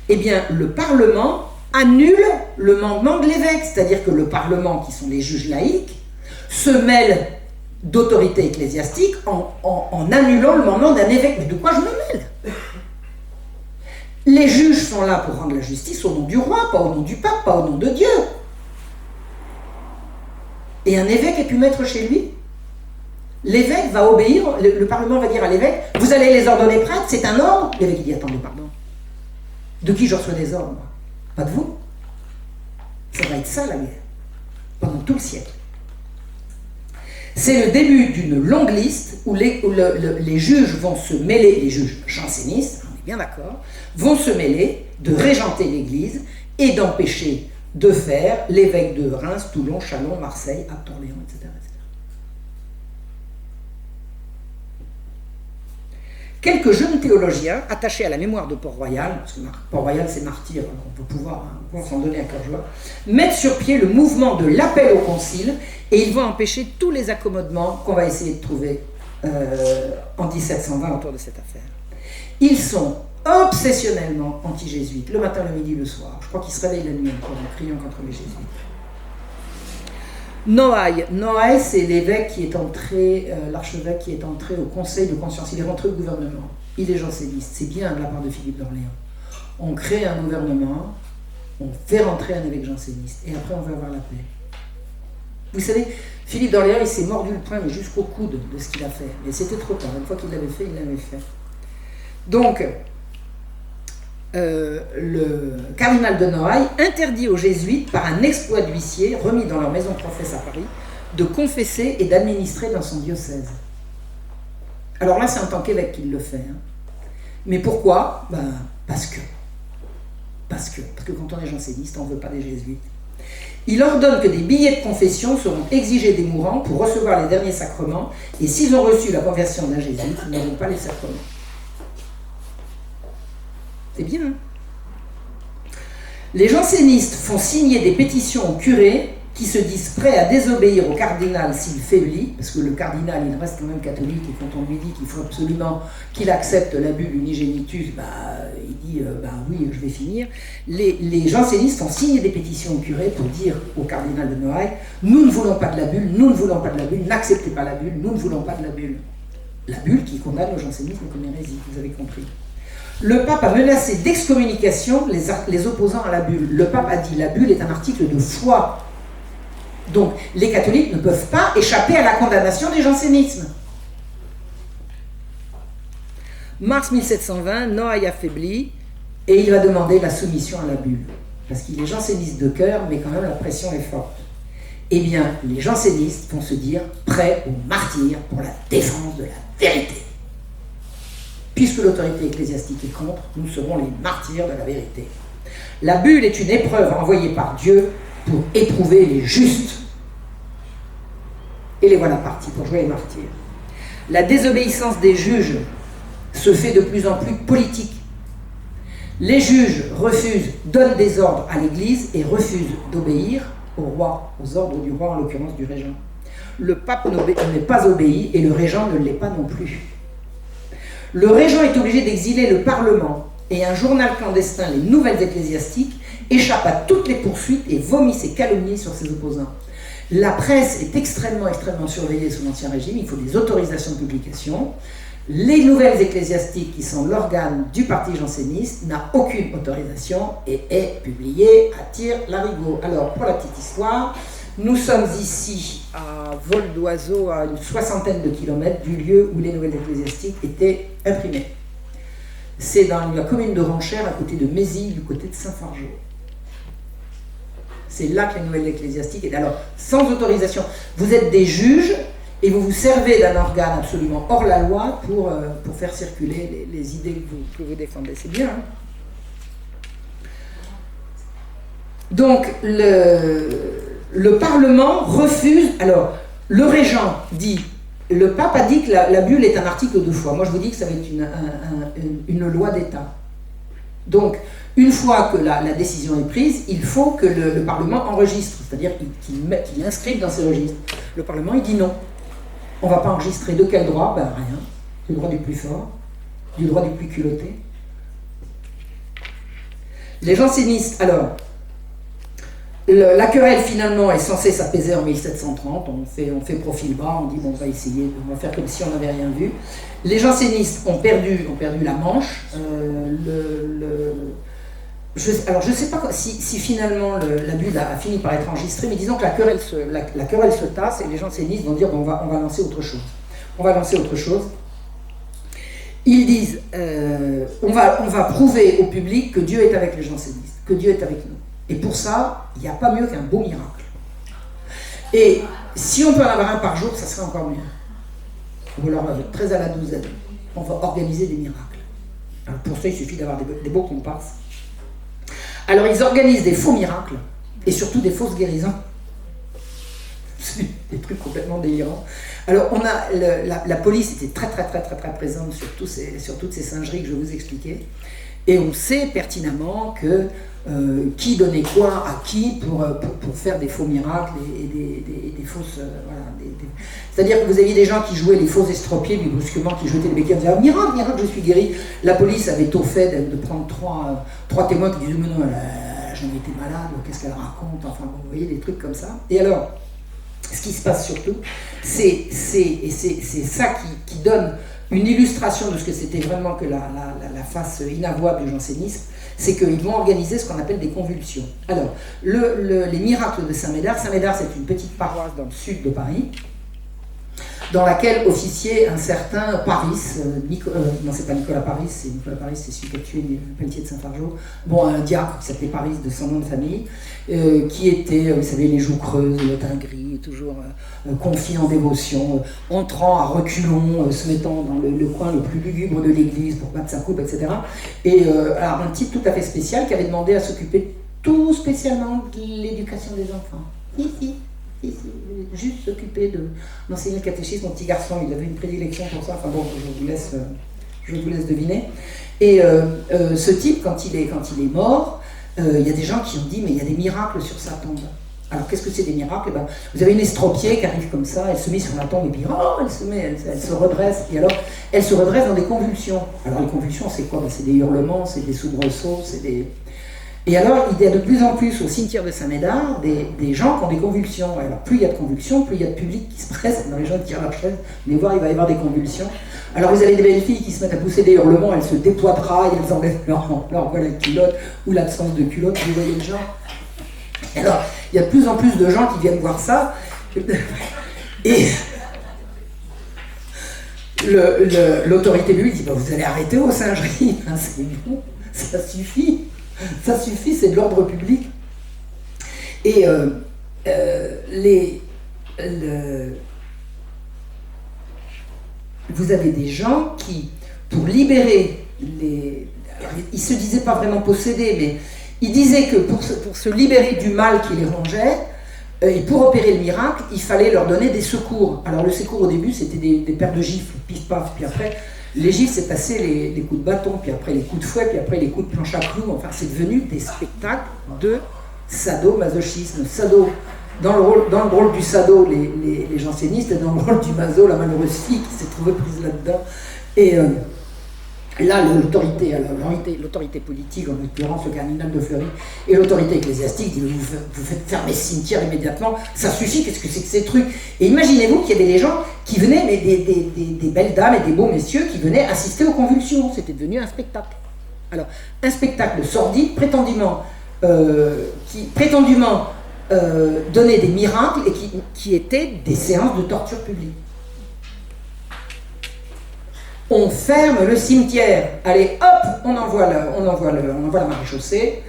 Eh bien, le Parlement annule le mandement de l'évêque, c'est-à-dire que le Parlement, qui sont les juges laïcs, se mêle d'autorité ecclésiastique en annulant le mandement d'un évêque. Mais de quoi je me mêle? Les juges sont là pour rendre la justice au nom du roi, pas au nom du pape, pas au nom de Dieu. Et un évêque est pu mettre chez lui. L'évêque va obéir, le Parlement va dire à l'évêque, vous allez les ordonner prêtres, c'est un ordre. L'évêque dit, attendez, pardon. De qui je reçois des ordres? Pas de vous. Ça va être ça la guerre, pendant tout le siècle. C'est le début d'une longue liste où les juges vont se mêler, les juges jansénistes, on est bien d'accord, vont se mêler de régenter l'Église et d'empêcher de faire l'évêque de Reims, Toulon, Châlons, Marseille, Apt, Orléans, etc., etc. Quelques jeunes théologiens attachés à la mémoire de Port-Royal, parce que Port-Royal c'est martyr, donc on peut pouvoir s'en donner à cœur joie, mettent sur pied le mouvement de l'appel au concile et ils vont empêcher tous les accommodements qu'on va essayer de trouver en 1720 autour de cette affaire. Ils sont obsessionnellement anti-jésuites, le matin, le midi, le soir. Je crois qu'ils se réveillent la nuit encore en criant contre les jésuites. Noailles, c'est l'évêque qui est entré, l'archevêque qui est entré au conseil de conscience. Il est rentré au gouvernement. Il est janséniste. C'est bien de la part de Philippe d'Orléans. On crée un gouvernement, on fait rentrer un évêque janséniste, et après on va avoir la paix. Vous savez, Philippe d'Orléans, il s'est mordu le poing jusqu'au coude de ce qu'il a fait. Mais c'était trop tard. Une fois qu'il l'avait fait, il l'avait fait. Donc, le cardinal de Noailles interdit aux jésuites, par un exploit d'huissier remis dans leur maison de professe à Paris, de confesser et d'administrer dans son diocèse. Alors là, c'est en tant qu'évêque qu'il le fait. Hein. Mais pourquoi? Parce que quand on est janséniste, on ne veut pas des jésuites. Il ordonne que des billets de confession seront exigés des mourants pour recevoir les derniers sacrements, et s'ils ont reçu la conversion d'un jésuite, ils n'auront pas les sacrements. C'est bien, hein? Les jansénistes font signer des pétitions aux curés qui se disent prêts à désobéir au cardinal s'il faiblit, parce que le cardinal, il reste quand même catholique, et quand on lui dit qu'il faut absolument qu'il accepte la bulle Unigenitus, il dit oui, je vais finir. Les jansénistes font signer des pétitions aux curés pour dire au cardinal de Noailles, nous ne voulons pas de la bulle, nous ne voulons pas de la bulle, n'acceptez pas la bulle, nous ne voulons pas de la bulle. La bulle qui condamne le jansénisme comme hérésie, vous avez compris. Le pape a menacé d'excommunication les opposants à la bulle. Le pape a dit la bulle est un article de foi. Donc les catholiques ne peuvent pas échapper à la condamnation des jansénismes. Mars 1720, Noailles affaibli et il va demander la soumission à la bulle. Parce qu'il est janséniste de cœur, mais quand même la pression est forte. Eh bien, les jansénistes vont se dire prêts au martyre pour la défense de la vérité. Puisque l'autorité ecclésiastique est contre, nous serons les martyrs de la vérité. La bulle est une épreuve envoyée par Dieu pour éprouver les justes. Et les voilà partis pour jouer les martyrs. La désobéissance des juges se fait de plus en plus politique. Les juges refusent, donnent des ordres à l'Église et refusent d'obéir au roi, aux ordres du roi, en l'occurrence du régent. Le pape n'est pas obéi et le régent ne l'est pas non plus. Le régent est obligé d'exiler le Parlement et un journal clandestin, les Nouvelles Ecclésiastiques, échappe à toutes les poursuites et vomit ses calomnies sur ses opposants. La presse est extrêmement surveillée sous l'Ancien Régime, il faut des autorisations de publication. Les nouvelles ecclésiastiques, qui sont l'organe du parti janséniste, n'a aucune autorisation et est publiée à tire-larigot. Alors, pour la petite histoire, nous sommes ici à vol d'oiseau à une soixantaine de kilomètres du lieu où les nouvelles ecclésiastiques étaient imprimées. C'est dans la commune de Ranchères, à côté de Mézy, du côté de Saint-Fargeau. C'est là que les nouvelles ecclésiastiques étaient. Alors, sans autorisation, vous êtes des juges et vous vous servez d'un organe absolument hors la loi pour faire circuler les idées que vous défendez. C'est bien, hein? Donc, le Parlement refuse. Alors, le régent dit, le pape a dit que la bulle est un article de foi. Moi, je vous dis que ça va être une loi d'État. Donc, une fois que la décision est prise, il faut que le Parlement enregistre, c'est-à-dire qu'il inscrive dans ses registres. Le Parlement, il dit non. On ne va pas enregistrer. De quel droit? Ben rien. Du droit du plus fort, du droit du plus culotté. Les jansénistes, alors, la querelle finalement est censée s'apaiser en 1730, on fait profil bas, on dit bon, on va essayer, on va faire comme si on n'avait rien vu. Les jansénistes ont perdu la Manche. Alors je ne sais pas si finalement la bulle a fini par être enregistrée, mais disons que la querelle se tasse et les jansénistes vont dire bon, on va lancer autre chose. On va lancer autre chose. Ils disent on va prouver au public que Dieu est avec les jansénistes, que Dieu est avec nous. Et pour ça, il n'y a pas mieux qu'un beau miracle. Et si on peut en avoir un par jour, ça serait encore mieux. Ou alors 13 à la douzaine. On va organiser des miracles. Alors pour ça, il suffit d'avoir des beaux comparses. Alors ils organisent des faux miracles et surtout des fausses guérisons. C'est des trucs complètement délirants. Alors on a la police était très présente sur toutes ces singeries que je vous expliquais. Et on sait pertinemment que qui donnait quoi à qui pour faire des faux miracles et des fausses... C'est-à-dire que vous aviez des gens qui jouaient les faux estropiés, puis brusquement qui jetaient les béquilles en disant « Miracle, miracle, je suis guéri ». La police avait tôt fait de prendre trois témoins qui disaient « Mais non, elle a jamais été malade, qu'est-ce qu'elle raconte ?» Enfin, vous voyez, des trucs comme ça. Et alors, ce qui se passe surtout, c'est ça qui donne une illustration de ce que c'était vraiment que la face inavouable du jansénisme, c'est qu'ils vont organiser ce qu'on appelle des convulsions. Alors, les miracles de Saint-Médard, c'est une petite paroisse dans le sud de Paris, dans laquelle officiait un certain Paris, non c'est pas Nicolas Paris, c'est celui qui a tué le pelletier de Saint-Fargeau, bon, un diacre qui s'appelait Paris de son nom de famille, qui était, vous savez, les joues creuses, le teint gris, toujours confiant en dévotion, entrant à reculons, se mettant dans le coin le plus lugubre de l'église pour battre sa coupe, etc. Et alors un type tout à fait spécial qui avait demandé à s'occuper tout spécialement de l'éducation des enfants. Ici, juste s'occuper d'enseigner le catéchisme. Mon petit garçon, il avait une prédilection pour ça. Enfin bon, je vous laisse deviner. Et ce type, quand il est mort, il y a des gens qui ont dit mais il y a des miracles sur sa tombe. Alors qu'est-ce que c'est des miracles? Vous avez une estropiée qui arrive comme ça, elle se met sur la tombe et puis elle se redresse. Et alors elle se redresse dans des convulsions. Alors les convulsions, c'est quoi? C'est des hurlements, c'est des soubresauts, c'est des... Et alors, il y a de plus en plus au cimetière de Saint-Médard des gens qui ont des convulsions. Alors, plus il y a de convulsions, plus il y a de public qui se presse dans les gens qui tirent la chaise. Mais voir, il va y avoir des convulsions. Alors, vous avez des belles filles qui se mettent à pousser des hurlements, elles se déploient de rails, elles enlèvent leur voilà, culotte ou l'absence de culotte, vous voyez le genre. Et alors, il y a de plus en plus de gens qui viennent voir ça. Et l'autorité publique dit vous allez arrêter vos singeries. C'est bon, ça suffit. Ça suffit, c'est de l'ordre public. Et vous avez des gens qui, pour libérer les... Alors, ils ne se disaient pas vraiment possédés, mais ils disaient que pour se libérer du mal qui les rongeait, et pour opérer le miracle, il fallait leur donner des secours. Alors le secours au début, c'était des paires de gifles, pif-paf, puis après... Les gifles, c'est passé les coups de bâton, puis après les coups de fouet, puis après les coups de planche à clous. Enfin, c'est devenu des spectacles de sadomasochisme. Dans le rôle du sado, les jansénistes, et dans le rôle du maso, la malheureuse fille qui s'est trouvée prise là-dedans. Et Là, l'autorité politique, en l'occurrence le cardinal de Fleury, et l'autorité ecclésiastique dit vous faites fermer ce cimetière immédiatement, ça suffit, qu'est-ce que c'est que ces trucs? Et imaginez-vous qu'il y avait des gens qui venaient, mais des belles dames et des beaux messieurs qui venaient assister aux convulsions. C'était devenu un spectacle. Alors, un spectacle sordide, prétendument donnait des miracles et qui étaient des séances de torture publique. On ferme le cimetière. Allez, hop, on envoie la maréchaussée.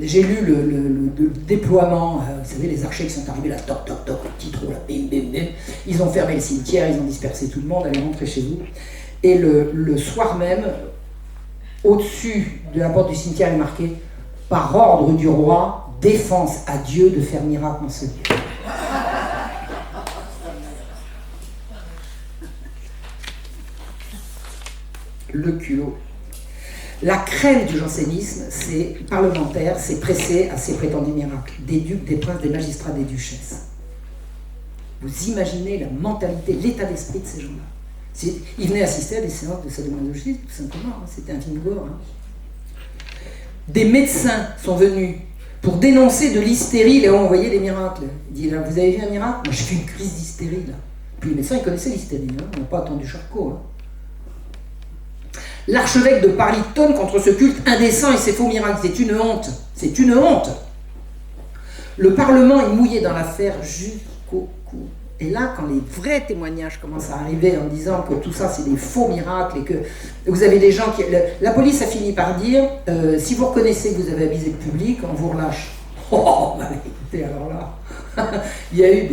J'ai lu le déploiement, vous savez, les archers qui sont arrivés là, toc, toc, toc, le petit trou là, bim, bim, bim. Ils ont fermé le cimetière, ils ont dispersé tout le monde, allez rentrer chez vous. Et le soir même, au-dessus de la porte du cimetière est marqué « Par ordre du roi, défense à Dieu de faire miracle en ce lieu ». Le culot. La crème du jansénisme, c'est parlementaire, c'est pressé à ces prétendus miracles, des ducs, des princes, des magistrats, des duchesses. Vous imaginez la mentalité, l'état d'esprit de ces gens-là. Ils venaient assister à des séances de sadomasochisme, tout simplement, hein, c'était un film gore. Hein. Des médecins sont venus pour dénoncer de l'hystérie, là où on voyait des miracles. Il dit, là, vous avez vu un miracle? Moi, j'ai fait une crise d'hystérie, là. Puis les médecins, ils connaissaient l'hystérie, hein, on n'a pas attendu Charcot, hein. L'archevêque de Paris tonne contre ce culte indécent et ses faux miracles. C'est une honte. C'est une honte. Le Parlement est mouillé dans l'affaire jusqu'au cou. Et là, quand les vrais témoignages commencent à arriver en disant que tout ça, c'est des faux miracles et que vous avez des gens qui... La police a fini par dire si vous reconnaissez que vous avez abusé le public, on vous relâche. Oh, bah écoutez, alors là, il y a eu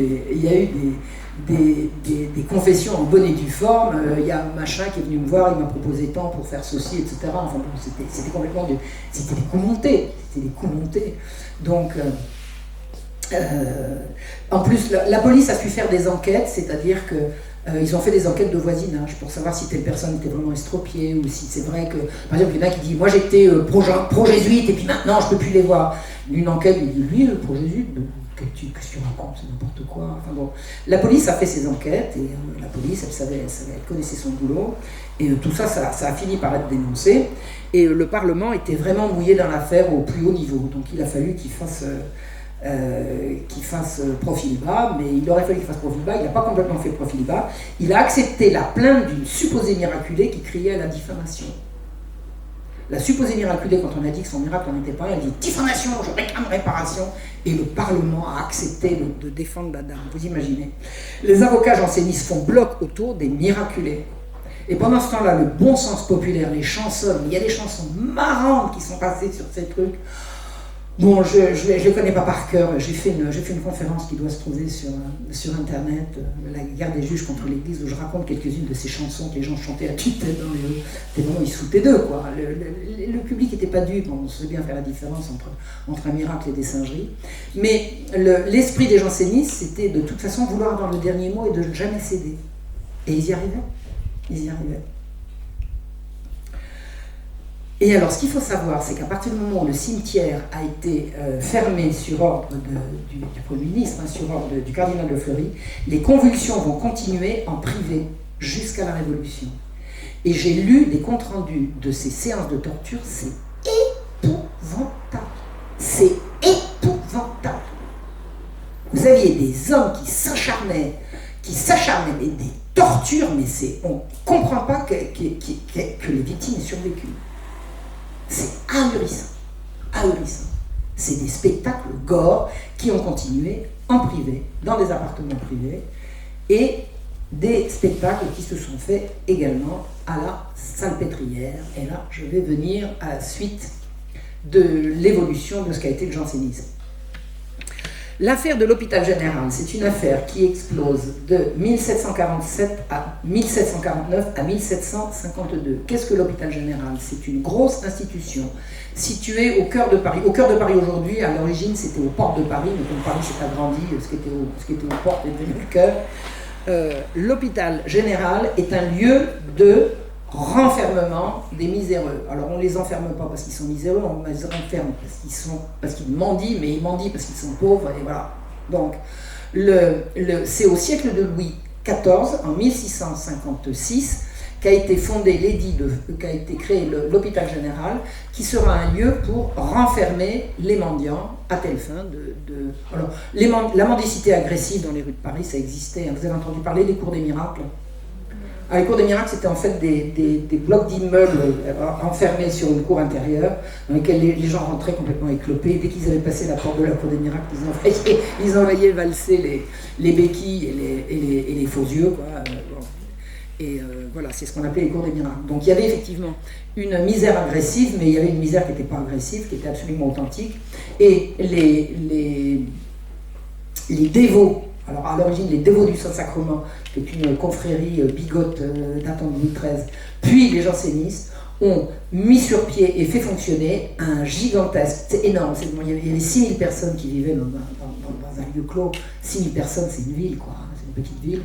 des confessions en bonne et due forme. Il y a un machin qui est venu me voir, il m'a proposé tant pour faire ceci, etc. Enfin bon, c'était complètement c'était des coups montés. C'était des coups montés. Donc, en plus, la police a su faire des enquêtes, c'est-à-dire que ils ont fait des enquêtes de voisinage pour savoir si telle personne était vraiment estropiée ou si c'est vrai que, par exemple, il y en a qui dit moi j'étais pro-jésuite et puis maintenant je peux plus les voir. Une enquête, il dit lui, pro-jésuite, qu'est-ce que tu racontes, c'est n'importe quoi. Enfin bon, la police a fait ses enquêtes et la police, elle connaissait son boulot et tout ça, ça a fini par être dénoncé et le Parlement était vraiment mouillé dans l'affaire au plus haut niveau. Donc il a fallu qu'il fasse profil bas, mais il aurait fallu qu'il fasse profil bas, il n'a pas complètement fait profil bas. Il a accepté la plainte d'une supposée miraculée qui criait à la diffamation. La supposée miraculée, quand on a dit que son miracle n'en était pas, elle dit « diffamation, je réclame réparation ». Et le Parlement a accepté de défendre la dame, vous imaginez. Les avocats jansénistes font bloc autour des miraculés. Et pendant ce temps-là, le bon sens populaire, les chansons, il y a des chansons marrantes qui sont passées sur ces trucs. Bon, je ne les connais pas par cœur. J'ai fait une conférence qui doit se trouver sur Internet, la guerre des juges contre l'Église, où je raconte quelques-unes de ces chansons que les gens chantaient à tue-tête dans les rues. C'était vraiment, ils se foutaient d'eux, quoi. Le public n'était pas dupe, on sait bien faire la différence entre un miracle et des singeries. Mais l'esprit des jansénistes, c'était de toute façon vouloir avoir le dernier mot et de ne jamais céder. Et ils y arrivaient. Ils y arrivaient. Et alors, ce qu'il faut savoir, c'est qu'à partir du moment où le cimetière a été fermé sur ordre du Premier ministre, hein, sur ordre du cardinal de Fleury, les convulsions vont continuer en privé jusqu'à la Révolution. Et j'ai lu des comptes rendus de ces séances de torture, c'est épouvantable. C'est épouvantable. Vous aviez des hommes qui s'acharnaient, mais des tortures, mais on ne comprend pas que les victimes aient survécu. C'est ahurissant, ahurissant. C'est des spectacles gore qui ont continué en privé, dans des appartements privés, et des spectacles qui se sont faits également à la salpêtrière. Et là, je vais venir à la suite de l'évolution de ce qu'a été le jansénisme. L'affaire de l'hôpital général, c'est une affaire qui explose de 1747 à 1749 à 1752. Qu'est-ce que l'hôpital général? C'est une grosse institution située au cœur de Paris. Au cœur de Paris aujourd'hui, à l'origine, c'était aux portes de Paris, mais comme Paris s'est agrandi, ce qui était aux portes est devenu le cœur. L'hôpital général est un lieu de renfermement des miséreux. Alors on ne les enferme pas parce qu'ils sont miséreux, on les enferme parce qu'ils mendient, mais ils mendient parce qu'ils sont pauvres, et voilà. Donc, c'est au siècle de Louis XIV, en 1656, qu'a été fondé qu'a été créé l'hôpital général, qui sera un lieu pour renfermer les mendiants à telle fin Alors, la mendicité agressive dans les rues de Paris, ça existait. Vous avez entendu parler des cours des miracles? Les cours des miracles, c'était en fait des blocs d'immeubles enfermés sur une cour intérieure, dans lesquels les gens rentraient complètement éclopés. Dès qu'ils avaient passé la porte de la cour des miracles, ils envoyaient valser les béquilles et les faux yeux, quoi. Voilà, c'est ce qu'on appelait les cours des miracles. Donc il y avait effectivement une misère agressive, mais il y avait une misère qui n'était pas agressive, qui était absolument authentique. Et les dévots, alors à l'origine les dévots du Saint-Sacrement, qui est une confrérie bigote datant de Louis XIII, puis les jansénistes, ont mis sur pied et fait fonctionner un gigantesque, c'est énorme, il y avait 6000 personnes qui vivaient dans un lieu clos. 6000 personnes, c'est une ville, quoi, c'est une petite ville.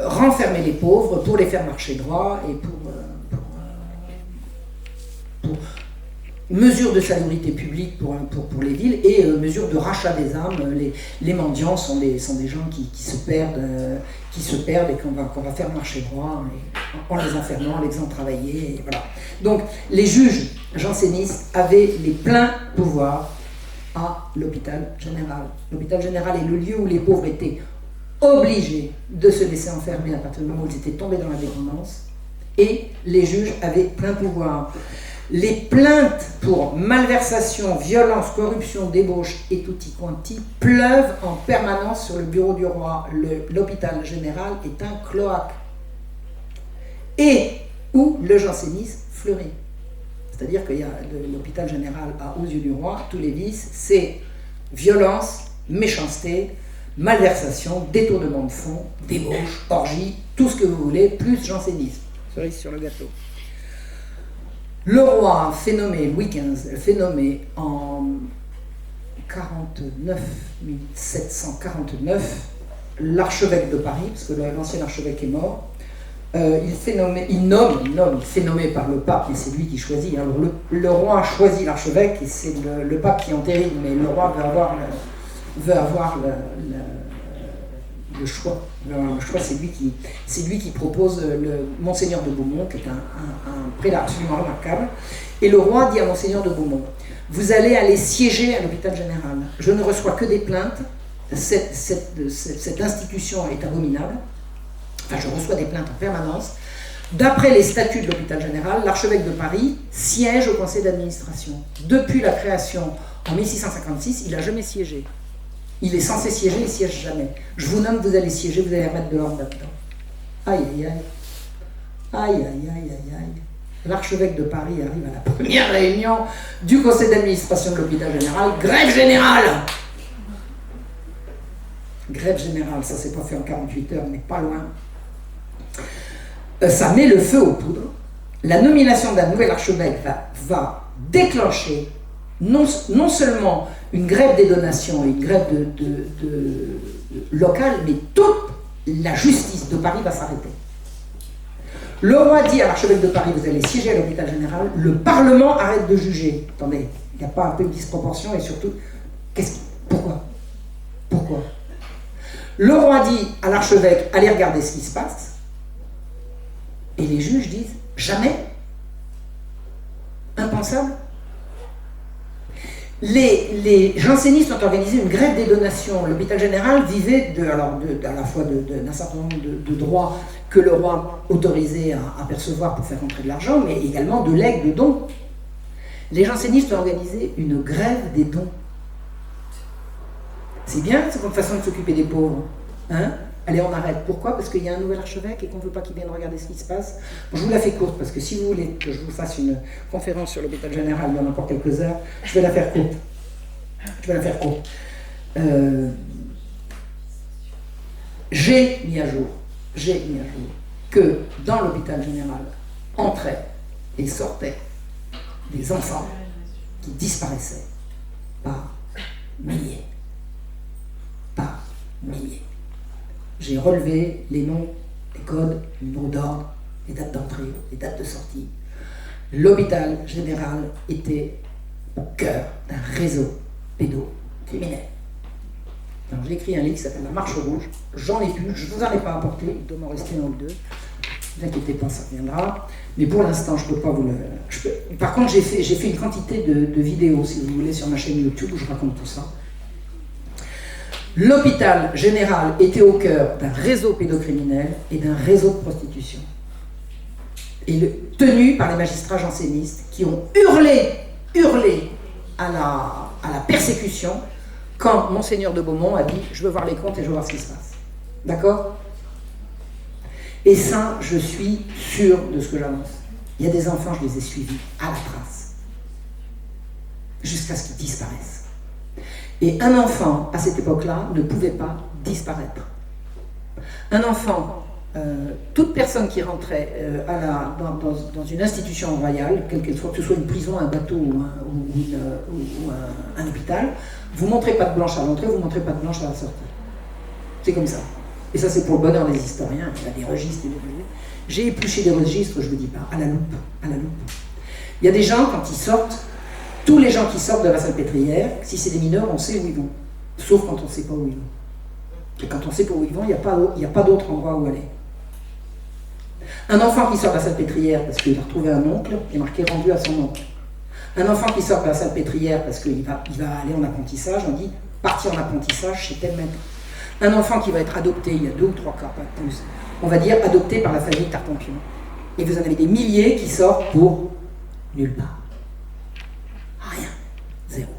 Renfermer les pauvres pour les faire marcher droit et pour mesures de salubrité publique pour les villes et mesures de rachat des âmes. Les mendiants sont des gens qui se perdent et qu'on va faire marcher droit en les enfermant, en les faisant travailler. Et voilà. Donc les juges jansénistes avaient les pleins pouvoirs à l'hôpital général. L'hôpital général est le lieu où les pauvres étaient obligés de se laisser enfermer à partir du moment où ils étaient tombés dans la dépendance, et les juges avaient plein pouvoir. Les plaintes pour malversation, violence, corruption, débauche et tutti quanti pleuvent en permanence sur le bureau du roi. L'hôpital général est un cloaque, et où le jansénisme fleurit. C'est-à-dire qu'il y a l'hôpital général aux yeux du roi, tous les vices, c'est violence, méchanceté, malversation, détournement de fonds, débauche, orgie, tout ce que vous voulez, plus jansénisme. Cerise sur le gâteau. Le roi fait nommer, Louis XV, fait nommer en 1749 l'archevêque de Paris, parce que l'ancien archevêque est mort. Il fait nommer par le pape, et c'est lui qui choisit. Alors le roi choisit l'archevêque, et c'est le pape qui entérine, mais le roi veut avoir le choix. Le choix, c'est lui qui propose Monseigneur de Beaumont, qui est un prélat absolument remarquable. Et le roi dit à Monseigneur de Beaumont: vous allez aller siéger à l'hôpital général. Je ne reçois que des plaintes. Cette institution est abominable. Enfin, je reçois des plaintes en permanence. D'après les statuts de l'hôpital général, l'archevêque de Paris siège au conseil d'administration. Depuis la création en 1656, il n'a jamais siégé. Il est censé siéger, il ne siège jamais. Je vous nomme, vous allez siéger, vous allez remettre de l'ordre là-dedans. Aïe, aïe, aïe. Aïe, aïe, aïe, aïe, aïe. L'archevêque de Paris arrive à la première réunion du conseil d'administration de l'hôpital général. Grève générale! Grève générale, ça s'est pas fait en 48 heures, mais pas loin. Ça met le feu aux poudres. La nomination d'un nouvel archevêque va déclencher non seulement une grève des donations et une grève locale, mais toute la justice de Paris va s'arrêter. Le roi dit à l'archevêque de Paris: vous allez siéger à l'hôpital général. Le Parlement arrête de juger. Attendez, il n'y a pas un peu de disproportion, et surtout, pourquoi Le roi dit à l'archevêque: allez regarder ce qui se passe. Et les juges disent: jamais. Impensable. Les jansénistes ont organisé une grève des donations. L'hôpital général vivait à la fois d'un certain nombre de droits que le roi autorisait à percevoir pour faire entrer de l'argent, mais également de legs, de dons. Les jansénistes ont organisé une grève des dons. C'est bien, c'est une façon de s'occuper des pauvres. Hein? Allez, on arrête. Pourquoi? Parce qu'il y a un nouvel archevêque et qu'on ne veut pas qu'il vienne regarder ce qui se passe. Bon, je vous la fais courte, parce que si vous voulez que je vous fasse une conférence sur l'hôpital général dans encore quelques heures, je vais la faire courte. J'ai mis à jour que dans l'hôpital général entraient et sortaient des enfants qui disparaissaient par milliers. Par milliers. J'ai relevé les noms, les codes, les numéros d'ordre, les dates d'entrée, les dates de sortie. L'hôpital général était au cœur d'un réseau pédocriminel. Alors j'ai écrit un livre qui s'appelle La Marche Rouge. J'en ai plus, je ne vous en ai pas apporté, il doit m'en rester un ou deux. Ne vous inquiétez pas, ça viendra. Mais pour l'instant, je ne peux pas vous le... Par contre, j'ai fait une quantité de vidéos, si vous voulez, sur ma chaîne YouTube où je raconte tout ça. L'hôpital général était au cœur d'un réseau pédocriminel et d'un réseau de prostitution. Et tenu par les magistrats jansénistes qui ont hurlé à la persécution quand Monseigneur de Beaumont a dit « je veux voir les comptes et je veux voir ce qui se passe ». D'accord ? Et ça, je suis sûr de ce que j'annonce. Il y a des enfants, je les ai suivis à la trace, jusqu'à ce qu'ils disparaissent. Et un enfant, à cette époque-là, ne pouvait pas disparaître. Un enfant, toute personne qui rentrait dans une institution royale, quelle qu'elle soit, que ce soit une prison, un bateau ou un hôpital, vous ne montrez pas de blanche à l'entrée, vous ne montrez pas de blanche à la sortie. C'est comme ça. Et ça, c'est pour le bonheur des historiens. Il y a des registres et des registres. J'ai épluché des registres, je ne vous dis pas, à la loupe. Il y a des gens, quand ils sortent, tous les gens qui sortent de la Salpêtrière, si c'est des mineurs, on sait où ils vont. Sauf quand on ne sait pas où ils vont. Et quand on sait pas où ils vont, il n'y a pas d'autre endroit où aller. Un enfant qui sort de la Salpêtrière parce qu'il a retrouvé un oncle, il est marqué rendu à son oncle. Un enfant qui sort de la Salpêtrière parce qu'il va aller en apprentissage, on dit partir en apprentissage chez tel maître. Un enfant qui va être adopté, il y a 2 ou 3 cas, pas plus, on va dire adopté par la famille Tartampion. Et vous en avez des milliers qui sortent pour nulle part. Rien. Zéro.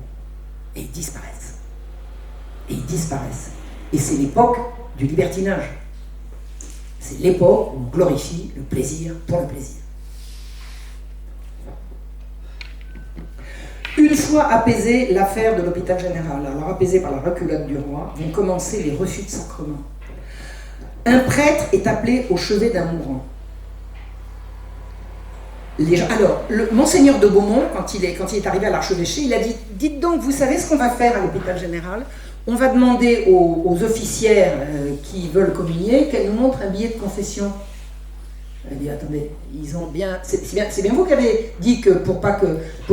Et ils disparaissent. Et c'est l'époque du libertinage. C'est l'époque où on glorifie le plaisir pour le plaisir. Une fois apaisée l'affaire de l'hôpital général, alors apaisée par la reculade du roi, vont commencer les refus de sacrement. Un prêtre est appelé au chevet d'un mourant. Alors, le Monseigneur de Beaumont, quand il est arrivé à l'archevêché, il a dit « Dites donc, vous savez ce qu'on va faire à l'hôpital général ? On va demander aux officières qui veulent communier qu'elles nous montrent un billet de confession. » Elle a dit, attendez, ils ont bien... C'est bien vous qui avez dit que pour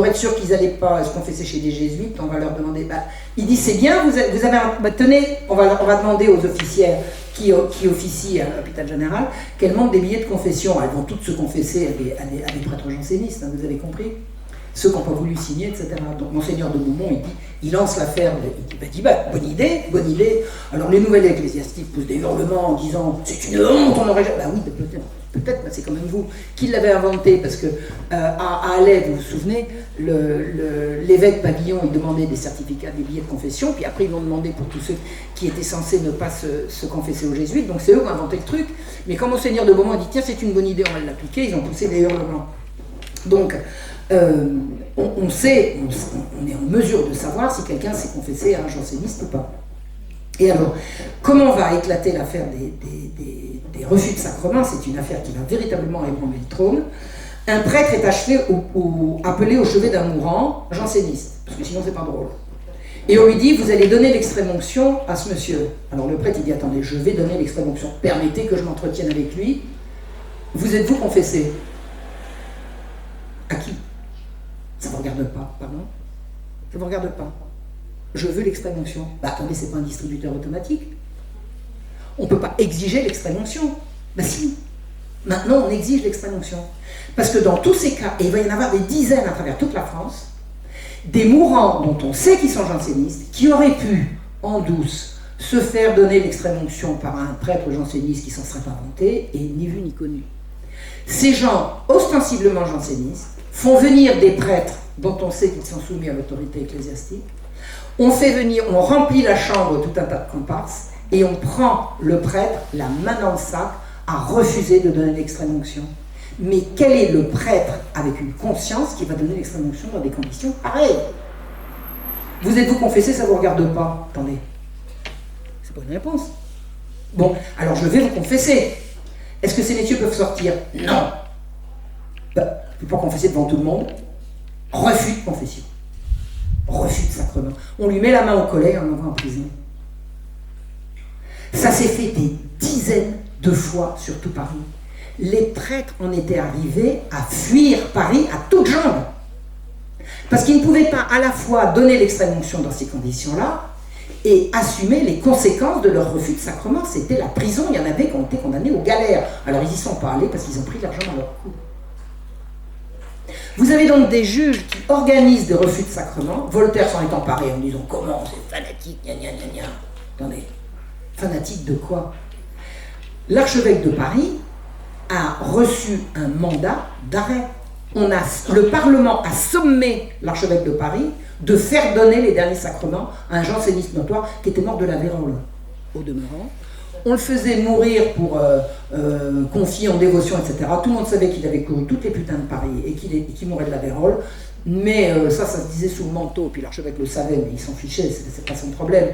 être sûr qu'ils n'allaient pas se confesser chez des jésuites, on va leur demander... il dit, c'est bien, vous avez... tenez, on va demander aux officières qui officient à l'hôpital général qu'elles montrent des billets de confession. Elles vont toutes se confesser à des prêtres jansénistes, hein, vous avez compris ? Ceux qui n'ont pas voulu signer, etc. Donc Monseigneur de Beaumont, il lance l'affaire, il dit bonne idée. Alors les nouvelles ecclésiastiques poussent des hurlements en disant c'est une honte, on aurait jamais... oui, peut-être, mais c'est quand même vous qui l'avez inventé, parce que à Alais, vous vous souvenez, l'évêque Pavillon, il demandait des certificats, des billets de confession, puis après ils l'ont demandé pour tous ceux qui étaient censés ne pas se confesser aux jésuites, donc c'est eux qui ont inventé le truc. Mais quand Monseigneur de Beaumont a dit tiens, c'est une bonne idée, on va l'appliquer, ils ont poussé des hurlements. Donc, on est en mesure de savoir si quelqu'un s'est confessé à un janséniste ou pas. Et alors, comment va éclater l'affaire des refus de sacrement ? C'est une affaire qui va véritablement ébranler le trône. Un prêtre est appelé au chevet d'un mourant janséniste, parce que sinon c'est pas drôle. Et on lui dit, vous allez donner l'extrême-onction à ce monsieur. Alors le prêtre il dit, attendez, je vais donner l'extrême-onction, permettez que je m'entretienne avec lui. Vous êtes-vous confessé ? À qui ? Ça ne vous regarde pas, pardon ? Ça ne vous regarde pas. Je veux l'extrême-onction. Attendez, c'est pas un distributeur automatique. On ne peut pas exiger l'extrême-onction. Si. Maintenant, on exige l'extrême-onction. Parce que dans tous ces cas, et il va y en avoir des dizaines à travers toute la France, des mourants dont on sait qu'ils sont jansénistes, qui auraient pu, en douce, se faire donner l'extrême-onction par un prêtre janséniste qui s'en serait pas vanté, et ni vu ni connu. Ces gens, ostensiblement jansénistes, font venir des prêtres dont on sait qu'ils sont soumis à l'autorité ecclésiastique. On remplit la chambre tout un tas de comparses et on prend le prêtre, la main dans le sac, à refuser de donner l'extrême-onction. Mais quel est le prêtre avec une conscience qui va donner l'extrême-onction dans des conditions pareilles ? Vous êtes-vous confessé, ça ne vous regarde pas ? Attendez, c'est pas une réponse. Bon, alors je vais vous confesser. Est-ce que ces messieurs peuvent sortir ? Non. Je ne peux pas confesser devant tout le monde. Refus de confession. Refus de sacrement. On lui met la main au collet et on l'envoie en prison. Ça s'est fait des dizaines de fois sur tout Paris. Les prêtres en étaient arrivés à fuir Paris à toutes jambes. Parce qu'ils ne pouvaient pas à la fois donner l'extrême-onction dans ces conditions-là et assumer les conséquences de leur refus de sacrement. C'était la prison, il y en avait qui ont été condamnés aux galères. Alors ils n'y sont pas allés parce qu'ils ont pris de l'argent à leur cou. Vous avez donc des juges qui organisent des refus de sacrement. Voltaire s'en est emparé en disant comment c'est fanatique, gna gna gna gna. Attendez, fanatique de quoi? L'archevêque de Paris a reçu un mandat d'arrêt. Le Parlement a sommé l'archevêque de Paris de faire donner les derniers sacrements à un janséniste notoire qui était mort de la vérole, au demeurant. On le faisait mourir pour confier en dévotion, etc. Tout le monde savait qu'il avait couru toutes les putains de Paris et qu'il mourait de la vérole. Mais ça se disait sous le manteau, puis l'archevêque le savait, mais il s'en fichait, c'est pas son problème.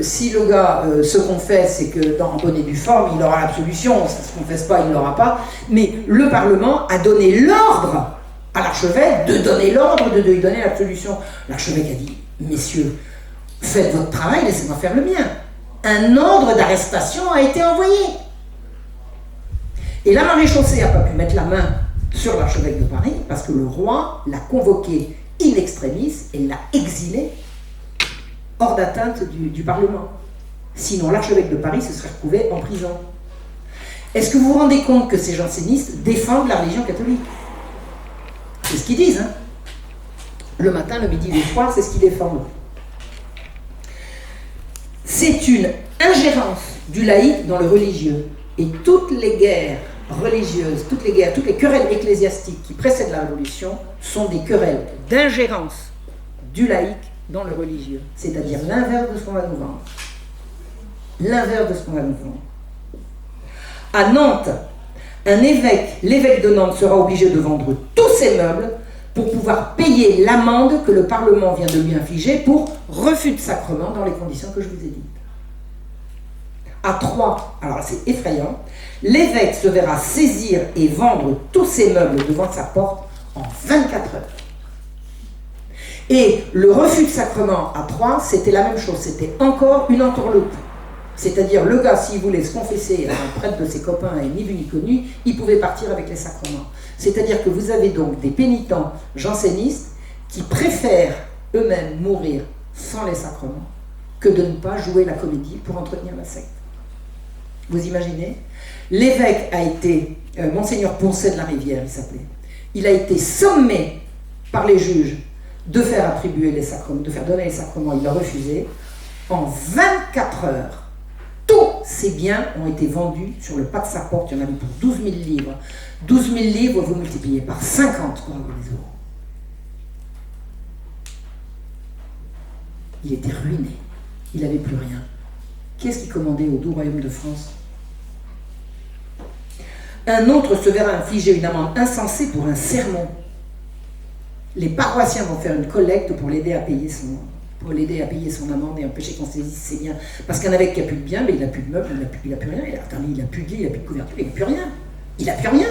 Si le gars se confesse et que dans un bonne et due forme, il aura l'absolution, s'il ne se confesse pas, il ne l'aura pas. Mais le Parlement a donné l'ordre à l'archevêque de donner l'ordre de lui donner l'absolution. L'archevêque a dit, messieurs, faites votre travail, laissez-moi faire le mien. Un ordre d'arrestation a été envoyé. Et la maréchaussée n'a pas pu mettre la main sur l'archevêque de Paris parce que le roi l'a convoqué in extremis et l'a exilé hors d'atteinte du Parlement. Sinon, l'archevêque de Paris se serait retrouvé en prison. Est-ce que vous vous rendez compte que ces jansénistes défendent la religion catholique? C'est ce qu'ils disent, hein. Le matin, le midi, le soir, c'est ce qu'ils défendent. C'est une ingérence du laïc dans le religieux. Et toutes les guerres religieuses, toutes les querelles ecclésiastiques qui précèdent la Révolution sont des querelles d'ingérence du laïc dans le religieux. C'est-à-dire l'inverse de ce qu'on va nous vendre. L'inverse de ce qu'on va nous vendre. À Nantes, l'évêque de Nantes sera obligé de vendre tous ses meubles pour pouvoir payer l'amende que le Parlement vient de lui infliger pour refus de sacrement dans les conditions que je vous ai dites. À Troyes, alors c'est effrayant, l'évêque se verra saisir et vendre tous ses meubles devant sa porte en 24 heures. Et le refus de sacrement à Troyes, c'était la même chose, c'était encore une entourloupe. C'est-à-dire, le gars, s'il voulait se confesser à un prêtre de ses copains et ni vu ni connu, il pouvait partir avec les sacrements. C'est-à-dire que vous avez donc des pénitents jansénistes qui préfèrent eux-mêmes mourir sans les sacrements que de ne pas jouer la comédie pour entretenir la secte. Vous imaginez? L'évêque a été, Monseigneur Poncet de la Rivière, il s'appelait, il a été sommé par les juges de faire attribuer les sacrements, de faire donner les sacrements, il a refusé. En 24 heures, tous ces biens ont été vendus sur le pas de sa porte, il y en avait pour 12 000 livres. 12 000 livres, vous multipliez par 50 pour avoir les euros. Il était ruiné, il n'avait plus rien. Qu'est-ce qui commandait au doux royaume de France? Un autre se verra infliger une amende insensée pour un sermon. Les paroissiens vont faire une collecte pour l'aider à payer son amende et empêcher qu'on saisisse ses biens. Parce qu'un évêque qui n'a plus de biens, mais il n'a plus de meubles, il n'a plus rien. Il n'a plus de lit, il n'a plus de couverture, il n'a plus rien. Il n'a plus rien.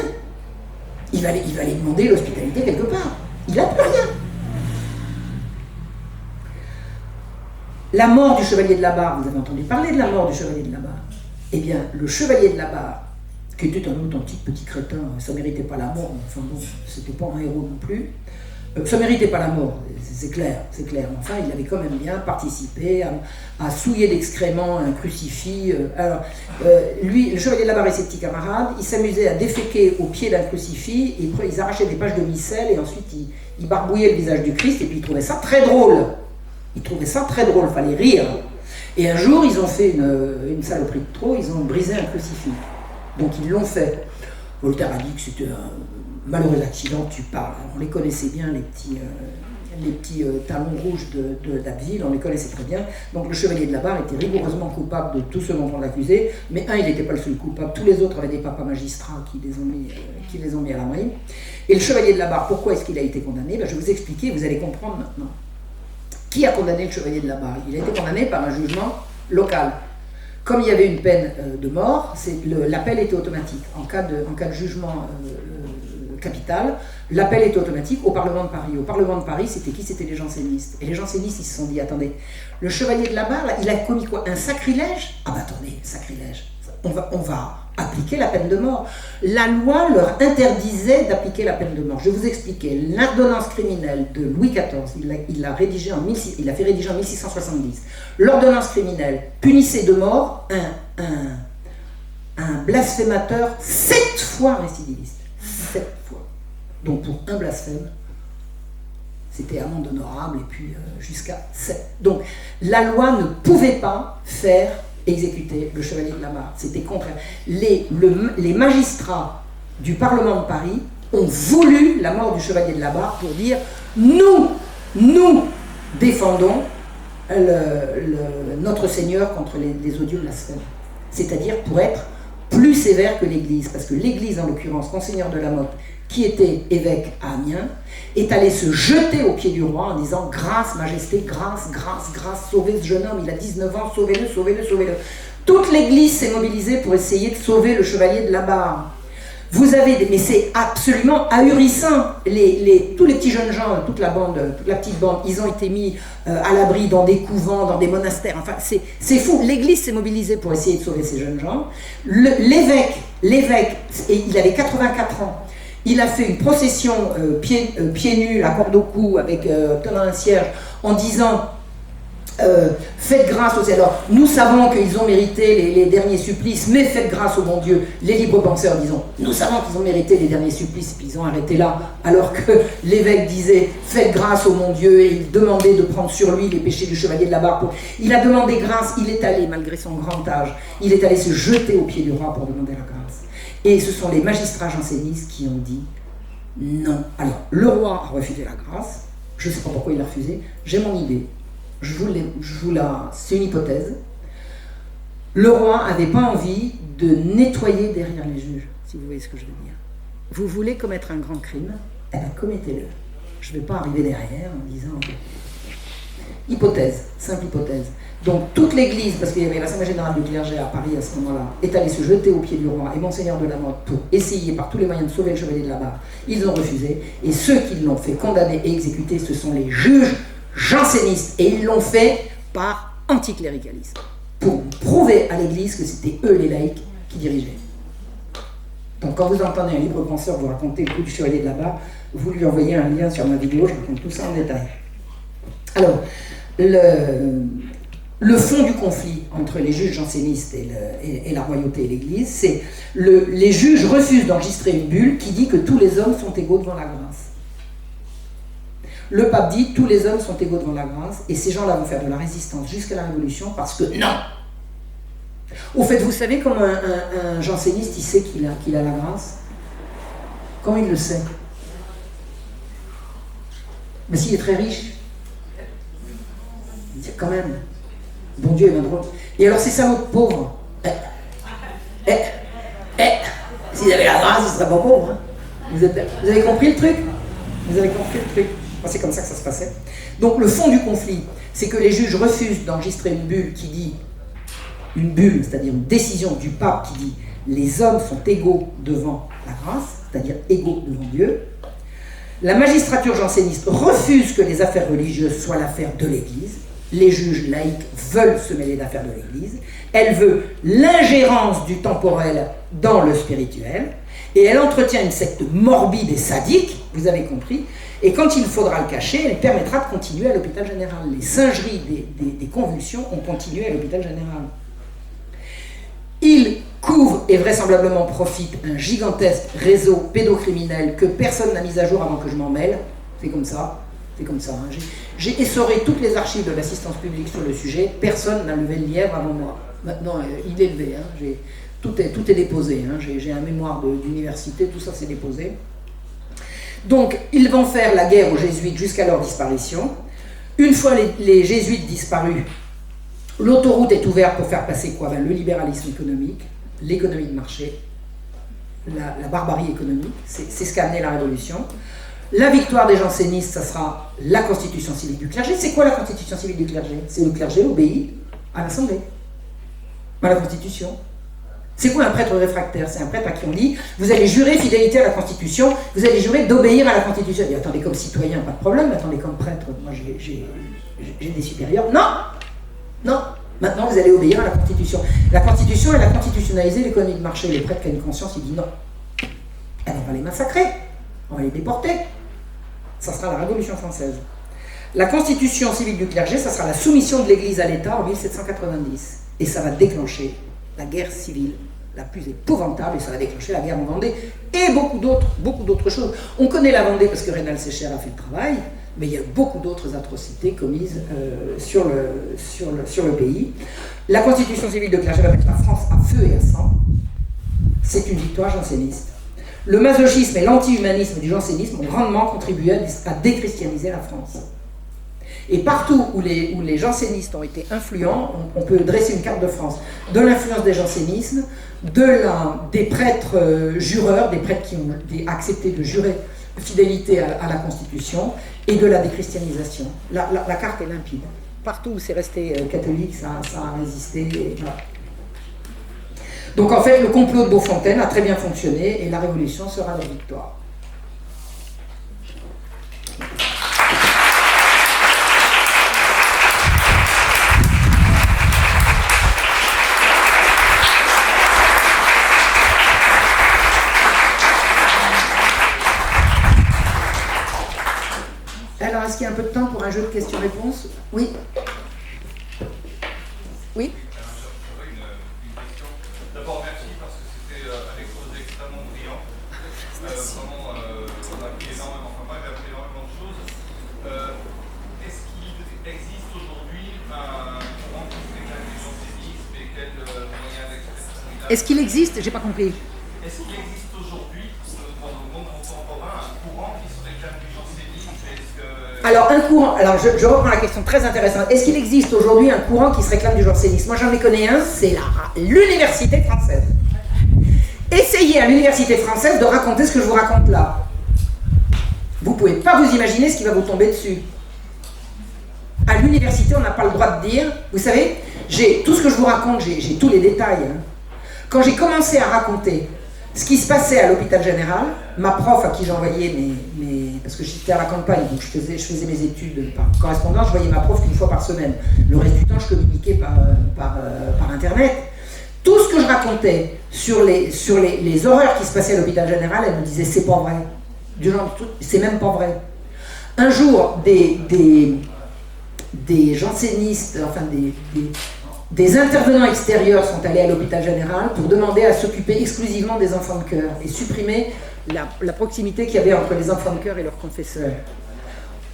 Il va aller demander l'hospitalité quelque part. Il n'a plus rien. La mort du chevalier de la Barre, vous avez entendu parler de la mort du chevalier de la Barre. Eh bien, le chevalier de la Barre, qui était un authentique petit crétin, ça ne méritait pas la mort, enfin bon, c'était pas un héros non plus. Ça ne méritait pas la mort, c'est clair. Enfin, il avait quand même bien participé à souiller d'excréments un crucifix. Lui, le chevalier de la Barre et ses petits camarades, ils s'amusaient à déféquer au pied d'un crucifix, et ils arrachaient des pages de missel, et ensuite ils barbouillaient le visage du Christ, et puis ils trouvaient ça très drôle. Il fallait rire. Et un jour, ils ont fait une saloperie de trop, ils ont brisé un crucifix. Donc ils l'ont fait. Voltaire a dit que c'était un malheureux accident, tu parles. On les connaissait bien, les petits talons rouges d'Abbeville, on les connaissait très bien. Donc le chevalier de la Barre était rigoureusement coupable de tout ce dont on l'accusait, mais il n'était pas le seul coupable. Tous les autres avaient des papas magistrats qui les ont mis à la marine. Et le chevalier de la Barre, pourquoi est-ce qu'il a été condamné? Je vais vous expliquer, vous allez comprendre maintenant. Qui a condamné le chevalier de la Barre? Il a été condamné par un jugement local. Comme il y avait une peine de mort, l'appel était automatique. En cas de jugement capital, l'appel était automatique au Parlement de Paris. Au Parlement de Paris, c'était qui? C'était les jansénistes. Et les jansénistes, ils se sont dit, attendez, le chevalier de la Barre, là, il a commis quoi? Un sacrilège? Ah bah attendez, sacrilège. On appliquer la peine de mort. La loi leur interdisait d'appliquer la peine de mort. Je vais vous expliquer. L'ordonnance criminelle de Louis XIV, il l'a fait rédiger en 1670. L'ordonnance criminelle punissait de mort un blasphémateur 7 fois récidiviste. 7 fois. Donc pour un blasphème, c'était amende honorable et puis jusqu'à 7. Donc la loi ne pouvait pas faire exécuter le chevalier de la Barre. C'était contraire. Les magistrats du Parlement de Paris ont voulu la mort du chevalier de la Barre pour dire nous défendons notre Seigneur contre les odieux blasphèmes. C'est-à-dire pour être plus sévère que l'Église. Parce que l'Église, en l'occurrence, Monseigneur de la Motte, qui était évêque à Amiens, est allé se jeter aux pieds du roi en disant « Grâce, Majesté, grâce, grâce, grâce, sauvez ce jeune homme, il a 19 ans, sauvez-le, sauvez-le, sauvez-le. » Toute l'Église s'est mobilisée pour essayer de sauver le chevalier de la Barre. Vous avez mais c'est absolument ahurissant. Tous les petits jeunes gens, toute la petite bande, ils ont été mis à l'abri dans des couvents, dans des monastères. Enfin, c'est fou. L'Église s'est mobilisée pour essayer de sauver ces jeunes gens. L'évêque, il avait 84 ans. Il a fait une procession pieds nus, la corde au cou, avec tenant un cierge, en disant faites grâce aux... Alors, nous savons qu'ils ont mérité les derniers supplices, mais faites grâce au bon Dieu. Les libres penseurs, disons, nous savons qu'ils ont mérité les derniers supplices, puis ils ont arrêté là, alors que l'évêque disait faites grâce au bon Dieu, et il demandait de prendre sur lui les péchés du chevalier de la Barre. Il a demandé grâce, il est allé, malgré son grand âge, il est allé se jeter aux pieds du roi pour demander la grâce. Et ce sont les magistrats jansénistes qui ont dit non. Alors, le roi a refusé la grâce, je ne sais pas pourquoi il l'a refusé, j'ai mon idée. C'est une hypothèse. Le roi n'avait pas envie de nettoyer derrière les juges, si vous voyez ce que je veux dire. Vous voulez commettre un grand crime, eh bien commettez-le. Je ne vais pas arriver derrière en disant... Hypothèse, simple hypothèse. Donc toute l'Église, parce qu'il y avait l'Assemblée générale du clergé à Paris à ce moment-là, est allée se jeter aux pieds du roi et Monseigneur de la Motte pour essayer par tous les moyens de sauver le chevalier de la Barre. Ils ont refusé, et ceux qui l'ont fait condamner et exécuter, ce sont les juges jansénistes, et ils l'ont fait par anticléricalisme, pour prouver à l'Église que c'était eux les laïcs qui dirigeaient. Donc quand vous entendez un libre penseur vous raconter le coup du chevalier de la Barre, vous lui envoyez un lien sur ma vidéo, je raconte tout ça en détail. Alors, le fond du conflit entre les juges jansénistes et la royauté et l'Église, c'est les juges refusent d'enregistrer une bulle qui dit que tous les hommes sont égaux devant la grâce. Le pape dit tous les hommes sont égaux devant la grâce, et ces gens-là vont faire de la résistance jusqu'à la Révolution parce que non. Au fait, vous savez comment un janséniste il sait qu'il a la grâce? Comment il le sait? Mais s'il est très riche, il dit quand même, bon Dieu est bien drôle. Et alors c'est ça notre pauvre. S'ils avaient la grâce, ils ne seraient pas pauvres. Hein. Vous avez compris le truc? Vous avez compris le truc? C'est comme ça que ça se passait. Donc le fond du conflit, c'est que les juges refusent d'enregistrer une bulle qui dit, une bulle, c'est-à-dire une décision du pape qui dit les hommes sont égaux devant la grâce, c'est-à-dire égaux devant Dieu. La magistrature janséniste refuse que les affaires religieuses soient l'affaire de l'Église. Les juges laïcs veulent se mêler d'affaires de l'Église. Elle veut l'ingérence du temporel dans le spirituel. Et elle entretient une secte morbide et sadique, vous avez compris. Et quand il faudra le cacher, elle permettra de continuer à l'hôpital général. Les singeries des convulsions ont continué à l'hôpital général. Il couvre et vraisemblablement profite un gigantesque réseau pédocriminel que personne n'a mis à jour avant que je m'en mêle. C'est comme ça. Hein. J'ai essoré toutes les archives de l'assistance publique sur le sujet. Personne n'a levé le lièvre avant moi. Maintenant, il est levé. Hein. Tout est déposé. Hein. J'ai un mémoire d'université, tout ça c'est déposé. Donc, ils vont faire la guerre aux jésuites jusqu'à leur disparition. Une fois les jésuites disparus, l'autoroute est ouverte pour faire passer quoi? Le libéralisme économique, l'économie de marché, la barbarie économique, c'est ce qu'a amené la Révolution. La victoire des jansénistes, ça sera la constitution civile du clergé. C'est quoi la constitution civile du clergé? C'est le clergé obéit à l'Assemblée, à la Constitution. C'est quoi un prêtre réfractaire? C'est un prêtre à qui on dit vous allez jurer fidélité à la Constitution, vous allez jurer d'obéir à la Constitution. Et attendez, comme citoyen, pas de problème, attendez, comme prêtre, moi j'ai des supérieurs. Non, Maintenant, vous allez obéir à la Constitution. La Constitution, elle a constitutionnalisé l'économie de marché. Les prêtres qui ont une conscience, ils disent non. Alors, on va les massacrer, on va les déporter. Ça sera la Révolution française. La Constitution civile du clergé, ça sera la soumission de l'Église à l'État en 1790. Et ça va déclencher la guerre civile la plus épouvantable, et ça va déclencher la guerre en Vendée, et beaucoup d'autres choses. On connaît la Vendée parce que Rénal Sécher a fait le travail, mais il y a beaucoup d'autres atrocités commises sur le pays. La Constitution civile de clergé va mettre la France à feu et à sang. C'est une victoire janséniste. Le masochisme et l'anti-humanisme du jansénisme ont grandement contribué à déchristianiser la France. Et partout où les jansénistes ont été influents, on peut dresser une carte de France de l'influence des jansénismes, des prêtres jureurs, des prêtres qui ont accepté de jurer fidélité à la Constitution, et de la déchristianisation. La carte est limpide. Partout où c'est resté catholique, ça a résisté. Et voilà. Donc en fait, le complot de Beaufontaine a très bien fonctionné, et la Révolution sera leur victoire. Alors, est-ce qu'il y a un peu de temps pour un jeu de questions-réponses? Oui. Oui. J'aurais une question. D'abord, merci parce que c'était un exposé extrêmement brillant. Vraiment, on a appris énormément, enfin moi j'ai appris énormément de choses. Est-ce qu'il existe aujourd'hui un courant qui se réclame du jansénisme et quel moyen d'expression il a? Est-ce qu'il existe? J'ai pas compris. Est-ce qu'il existe aujourd'hui, dans le monde contemporain, un courant qui se réclame du jansénisme? Alors, un courant, je reprends la question très intéressante. Est-ce qu'il existe aujourd'hui un courant qui se réclame du jansénisme? Moi, j'en ai connais un, c'est l'université française. Essayez à l'université française de raconter ce que je vous raconte là. Vous ne pouvez pas vous imaginer ce qui va vous tomber dessus. À l'université, on n'a pas le droit de dire, vous savez, tout ce que je vous raconte, j'ai tous les détails. Hein. Quand j'ai commencé à raconter ce qui se passait à l'hôpital général, ma prof à qui j'envoyais parce que j'étais à la campagne, donc je faisais mes études par correspondance, je voyais ma prof qu'une fois par semaine. Le reste du temps, je communiquais par Internet. Tout ce que je racontais sur les horreurs qui se passaient à l'hôpital général, elle me disait c'est pas vrai. Du genre, c'est même pas vrai. Un jour, des jansénistes, enfin des intervenants extérieurs sont allés à l'hôpital général pour demander à s'occuper exclusivement des enfants de cœur et supprimer la proximité qu'il y avait entre les enfants de cœur et leurs confesseurs.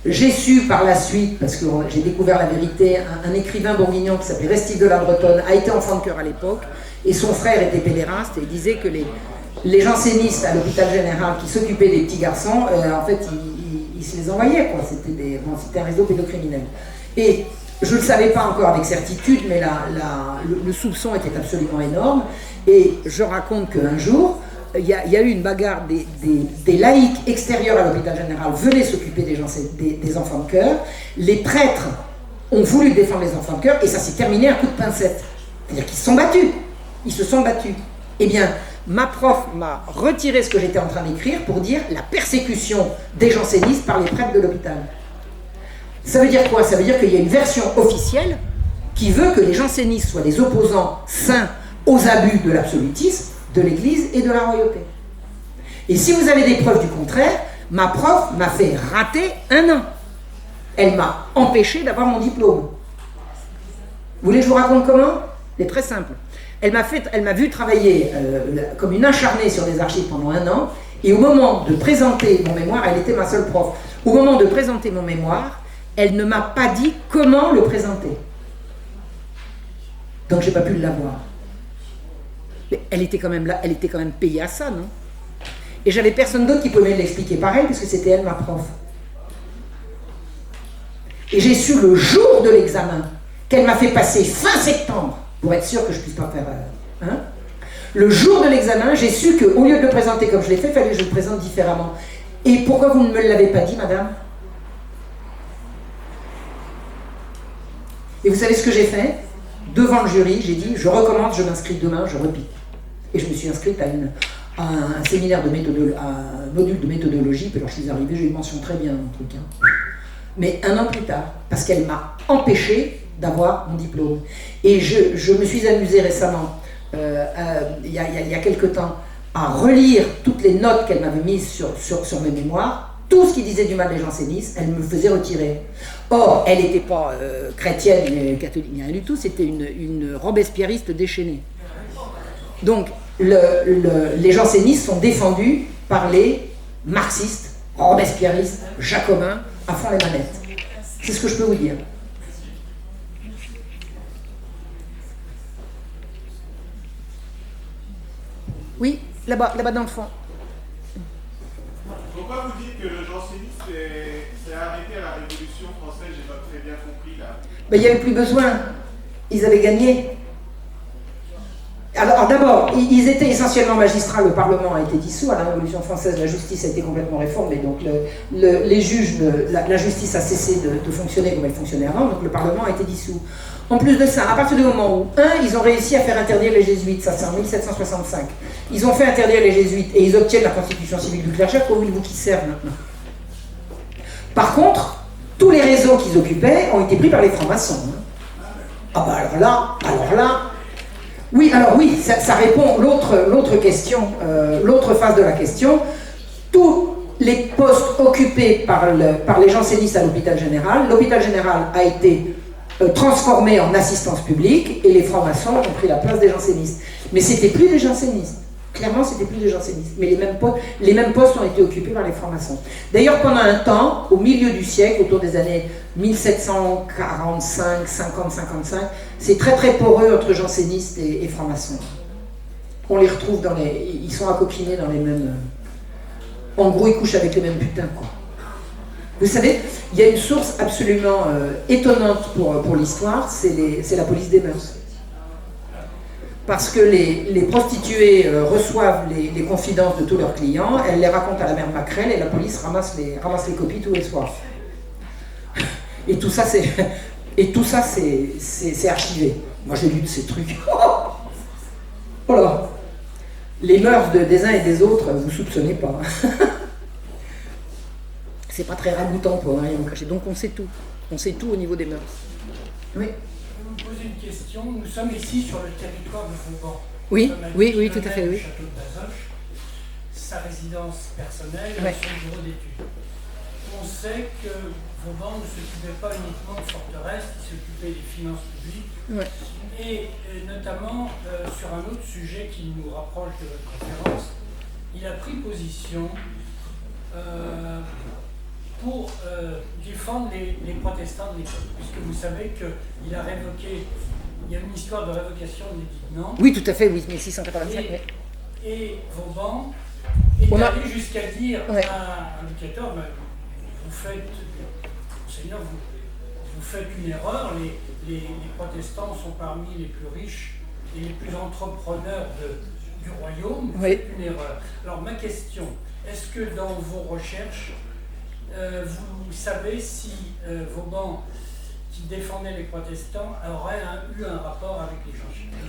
J'ai su par la suite, parce que j'ai découvert la vérité, un écrivain bourguignon qui s'appelait Restif de la Bretonne a été enfant de cœur à l'époque, et son frère était pédéraste, et il disait que les jansénistes à l'hôpital général qui s'occupaient des petits garçons, en fait, ils se les envoyaient, quoi. C'était un réseau pédocriminel. Et je ne le savais pas encore avec certitude, mais le soupçon était absolument énorme, et je raconte qu'un jour, il y a eu une bagarre, des laïcs extérieurs à l'hôpital général venaient s'occuper des enfants de cœur, les prêtres ont voulu défendre les enfants de cœur, et ça s'est terminé à coup de pincette. C'est-à-dire qu'ils se sont battus, Eh bien, ma prof m'a retiré ce que j'étais en train d'écrire pour dire la persécution des jansénistes par les prêtres de l'hôpital. Ça veut dire quoi? Ça veut dire qu'il y a une version officielle qui veut que les jansénistes soient des opposants sains aux abus de l'absolutisme, de l'Église et de la royauté. Et si vous avez des preuves du contraire, ma prof m'a fait rater 1 an. Elle m'a empêché d'avoir mon diplôme. Vous voulez que je vous raconte comment? C'est très simple. Elle m'a vu travailler comme une acharnée sur des archives pendant 1 an, et au moment de présenter mon mémoire, elle était ma seule prof, au moment de présenter mon mémoire, elle ne m'a pas dit comment le présenter. Donc j'ai pas pu l'avoir. Mais elle était quand même là, elle était quand même payée à ça, non? Et j'avais personne d'autre qui pouvait me l'expliquer pareil, parce que c'était elle ma prof. Et j'ai su le jour de l'examen qu'elle m'a fait passer fin septembre, pour être sûr que je puisse pas faire... Le jour de l'examen, j'ai su qu'au lieu de le présenter comme je l'ai fait, il fallait que je le présente différemment. Et pourquoi vous ne me l'avez pas dit, madame? Et vous savez ce que j'ai fait? Devant le jury, j'ai dit, je recommence, je m'inscris demain, je repique. Et je me suis inscrite à un séminaire de méthodologie, à un module de méthodologie, puis alors je suis arrivée, j'ai eu une mention très bien dans le truc. Mais 1 an plus tard, parce qu'elle m'a empêché d'avoir mon diplôme. Et je me suis amusée récemment, il y a quelque temps, à relire toutes les notes qu'elle m'avait mises sur mes mémoires. Tout ce qui disait du mal des jansénistes, elle me faisait retirer. Or, elle n'était pas chrétienne, ni catholique, ni rien du tout, c'était une robespierriste déchaînée. Donc, les jansénistes sont défendus par les marxistes, robespierristes, jacobins, à fond les manettes. C'est ce que je peux vous dire. Oui, là-bas dans le fond. Pourquoi vous dites que le jansénisme s'est arrêté à la Révolution française? J'ai pas très bien compris là. Ben, il n'y avait plus besoin. Ils avaient gagné. Alors d'abord, ils étaient essentiellement magistrats, le Parlement a été dissous, à la Révolution française, la justice a été complètement réformée, donc les juges, la justice a cessé de fonctionner comme elle fonctionnait avant, donc le Parlement a été dissous. En plus de ça, à partir du moment où, ils ont réussi à faire interdire les jésuites, ça c'est en 1765, ils ont fait interdire les jésuites et ils obtiennent la constitution civile du clergé, pour vous qui servent maintenant. Par contre, tous les réseaux qu'ils occupaient ont été pris par les francs-maçons. Ah bah alors là, oui, alors oui, ça répond l'autre question, l'autre phase de la question. Tous les postes occupés par les jansénistes à l'hôpital général a été transformé en assistance publique et les francs-maçons ont pris la place des jansénistes. Mais c'était plus des jansénistes. Clairement, c'était plus des jansénistes. Mais les mêmes postes ont été occupés par les francs-maçons. D'ailleurs, pendant un temps, au milieu du siècle, autour des années 1745, 50, 55, c'est très très poreux entre jansénistes et francs-maçons. On les retrouve ils sont accopinés dans les mêmes... En gros, ils couchent avec les mêmes putains, quoi. Vous savez, il y a une source absolument étonnante pour l'histoire, c'est la police des mœurs. Parce que les prostituées reçoivent les confidences de tous leurs clients, elles les racontent à la mère Macrel et la police ramasse les copies tous les soirs. Et tout ça, c'est archivé. Moi, j'ai lu de ces trucs. Voilà. Les mœurs des uns et des autres, vous soupçonnez pas. C'est pas très ragoûtant pour rien cacher. Donc on sait tout. On sait tout au niveau des mœurs. Oui. Je vais vous poser une question. Nous sommes ici sur le territoire de Vauban. Oui, tout à fait, oui. Château de Bazoches, sa résidence personnelle et Ouais. son bureau d'études. On sait que Vauban ne s'occupait pas uniquement de forteresse, il s'occupait des finances publiques. Ouais. Et notamment sur un autre sujet qui nous rapproche de votre conférence, il a pris position pour défendre les protestants de l'époque, puisque vous savez qu'il a révoqué, il y a une histoire de révocation de l'édit de Nantes. Oui, tout à fait, oui, 1685. Et Vauban est allé jusqu'à dire Ouais. à Louis XIV, vous faites, Monseigneur, vous faites une erreur, les protestants sont parmi les plus riches et les plus entrepreneurs du royaume, vous faites une erreur. Alors ma question, est-ce que dans vos recherches, vous savez si Vauban, qui défendait les protestants, aurait eu un rapport avec les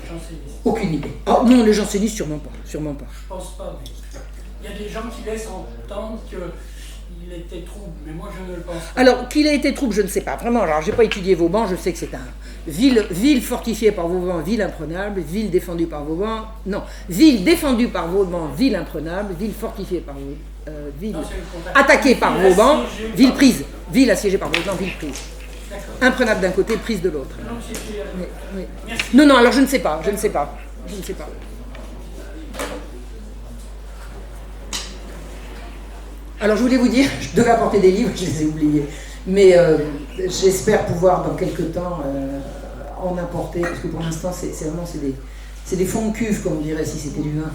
jansénistes? Aucune idée. Oh non, les jansénistes, sûrement pas. Sûrement pas. Je pense pas, mais il y a des gens qui laissent entendre qu'il était trouble, mais moi je ne le pense pas. Alors, qu'il ait été trouble, je ne sais pas. Vraiment, alors j'ai pas étudié Vauban, je sais que c'est ville fortifiée par Vauban, ville imprenable, ville défendue par Vauban, non, ville défendue par Vauban, ville imprenable, ville fortifiée par Vauban, ville attaquée par Vauban, ville prise, ville assiégée par Vauban, ville prise. Imprenable d'un côté, prise de l'autre. Oui. Non, alors je ne sais pas. Alors je voulais vous dire, je devais apporter des livres, je les ai oubliés. Mais j'espère pouvoir dans quelques temps en apporter, parce que pour l'instant c'est des fonds de cuve, comme on dirait si c'était du vin.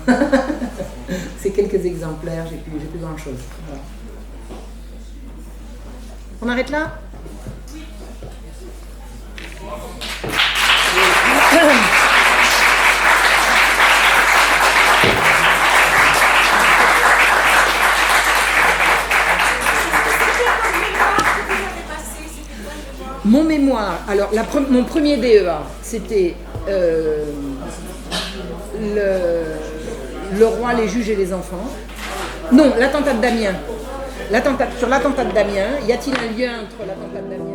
C'est quelques exemplaires, j'ai plus grand chose. Voilà. On arrête là ? Mon mémoire, alors mon premier DEA, c'était le roi, les juges et les enfants. Non, l'attentat de Damiens. Sur l'attentat de Damiens, y a-t-il un lien entre l'attentat de Damiens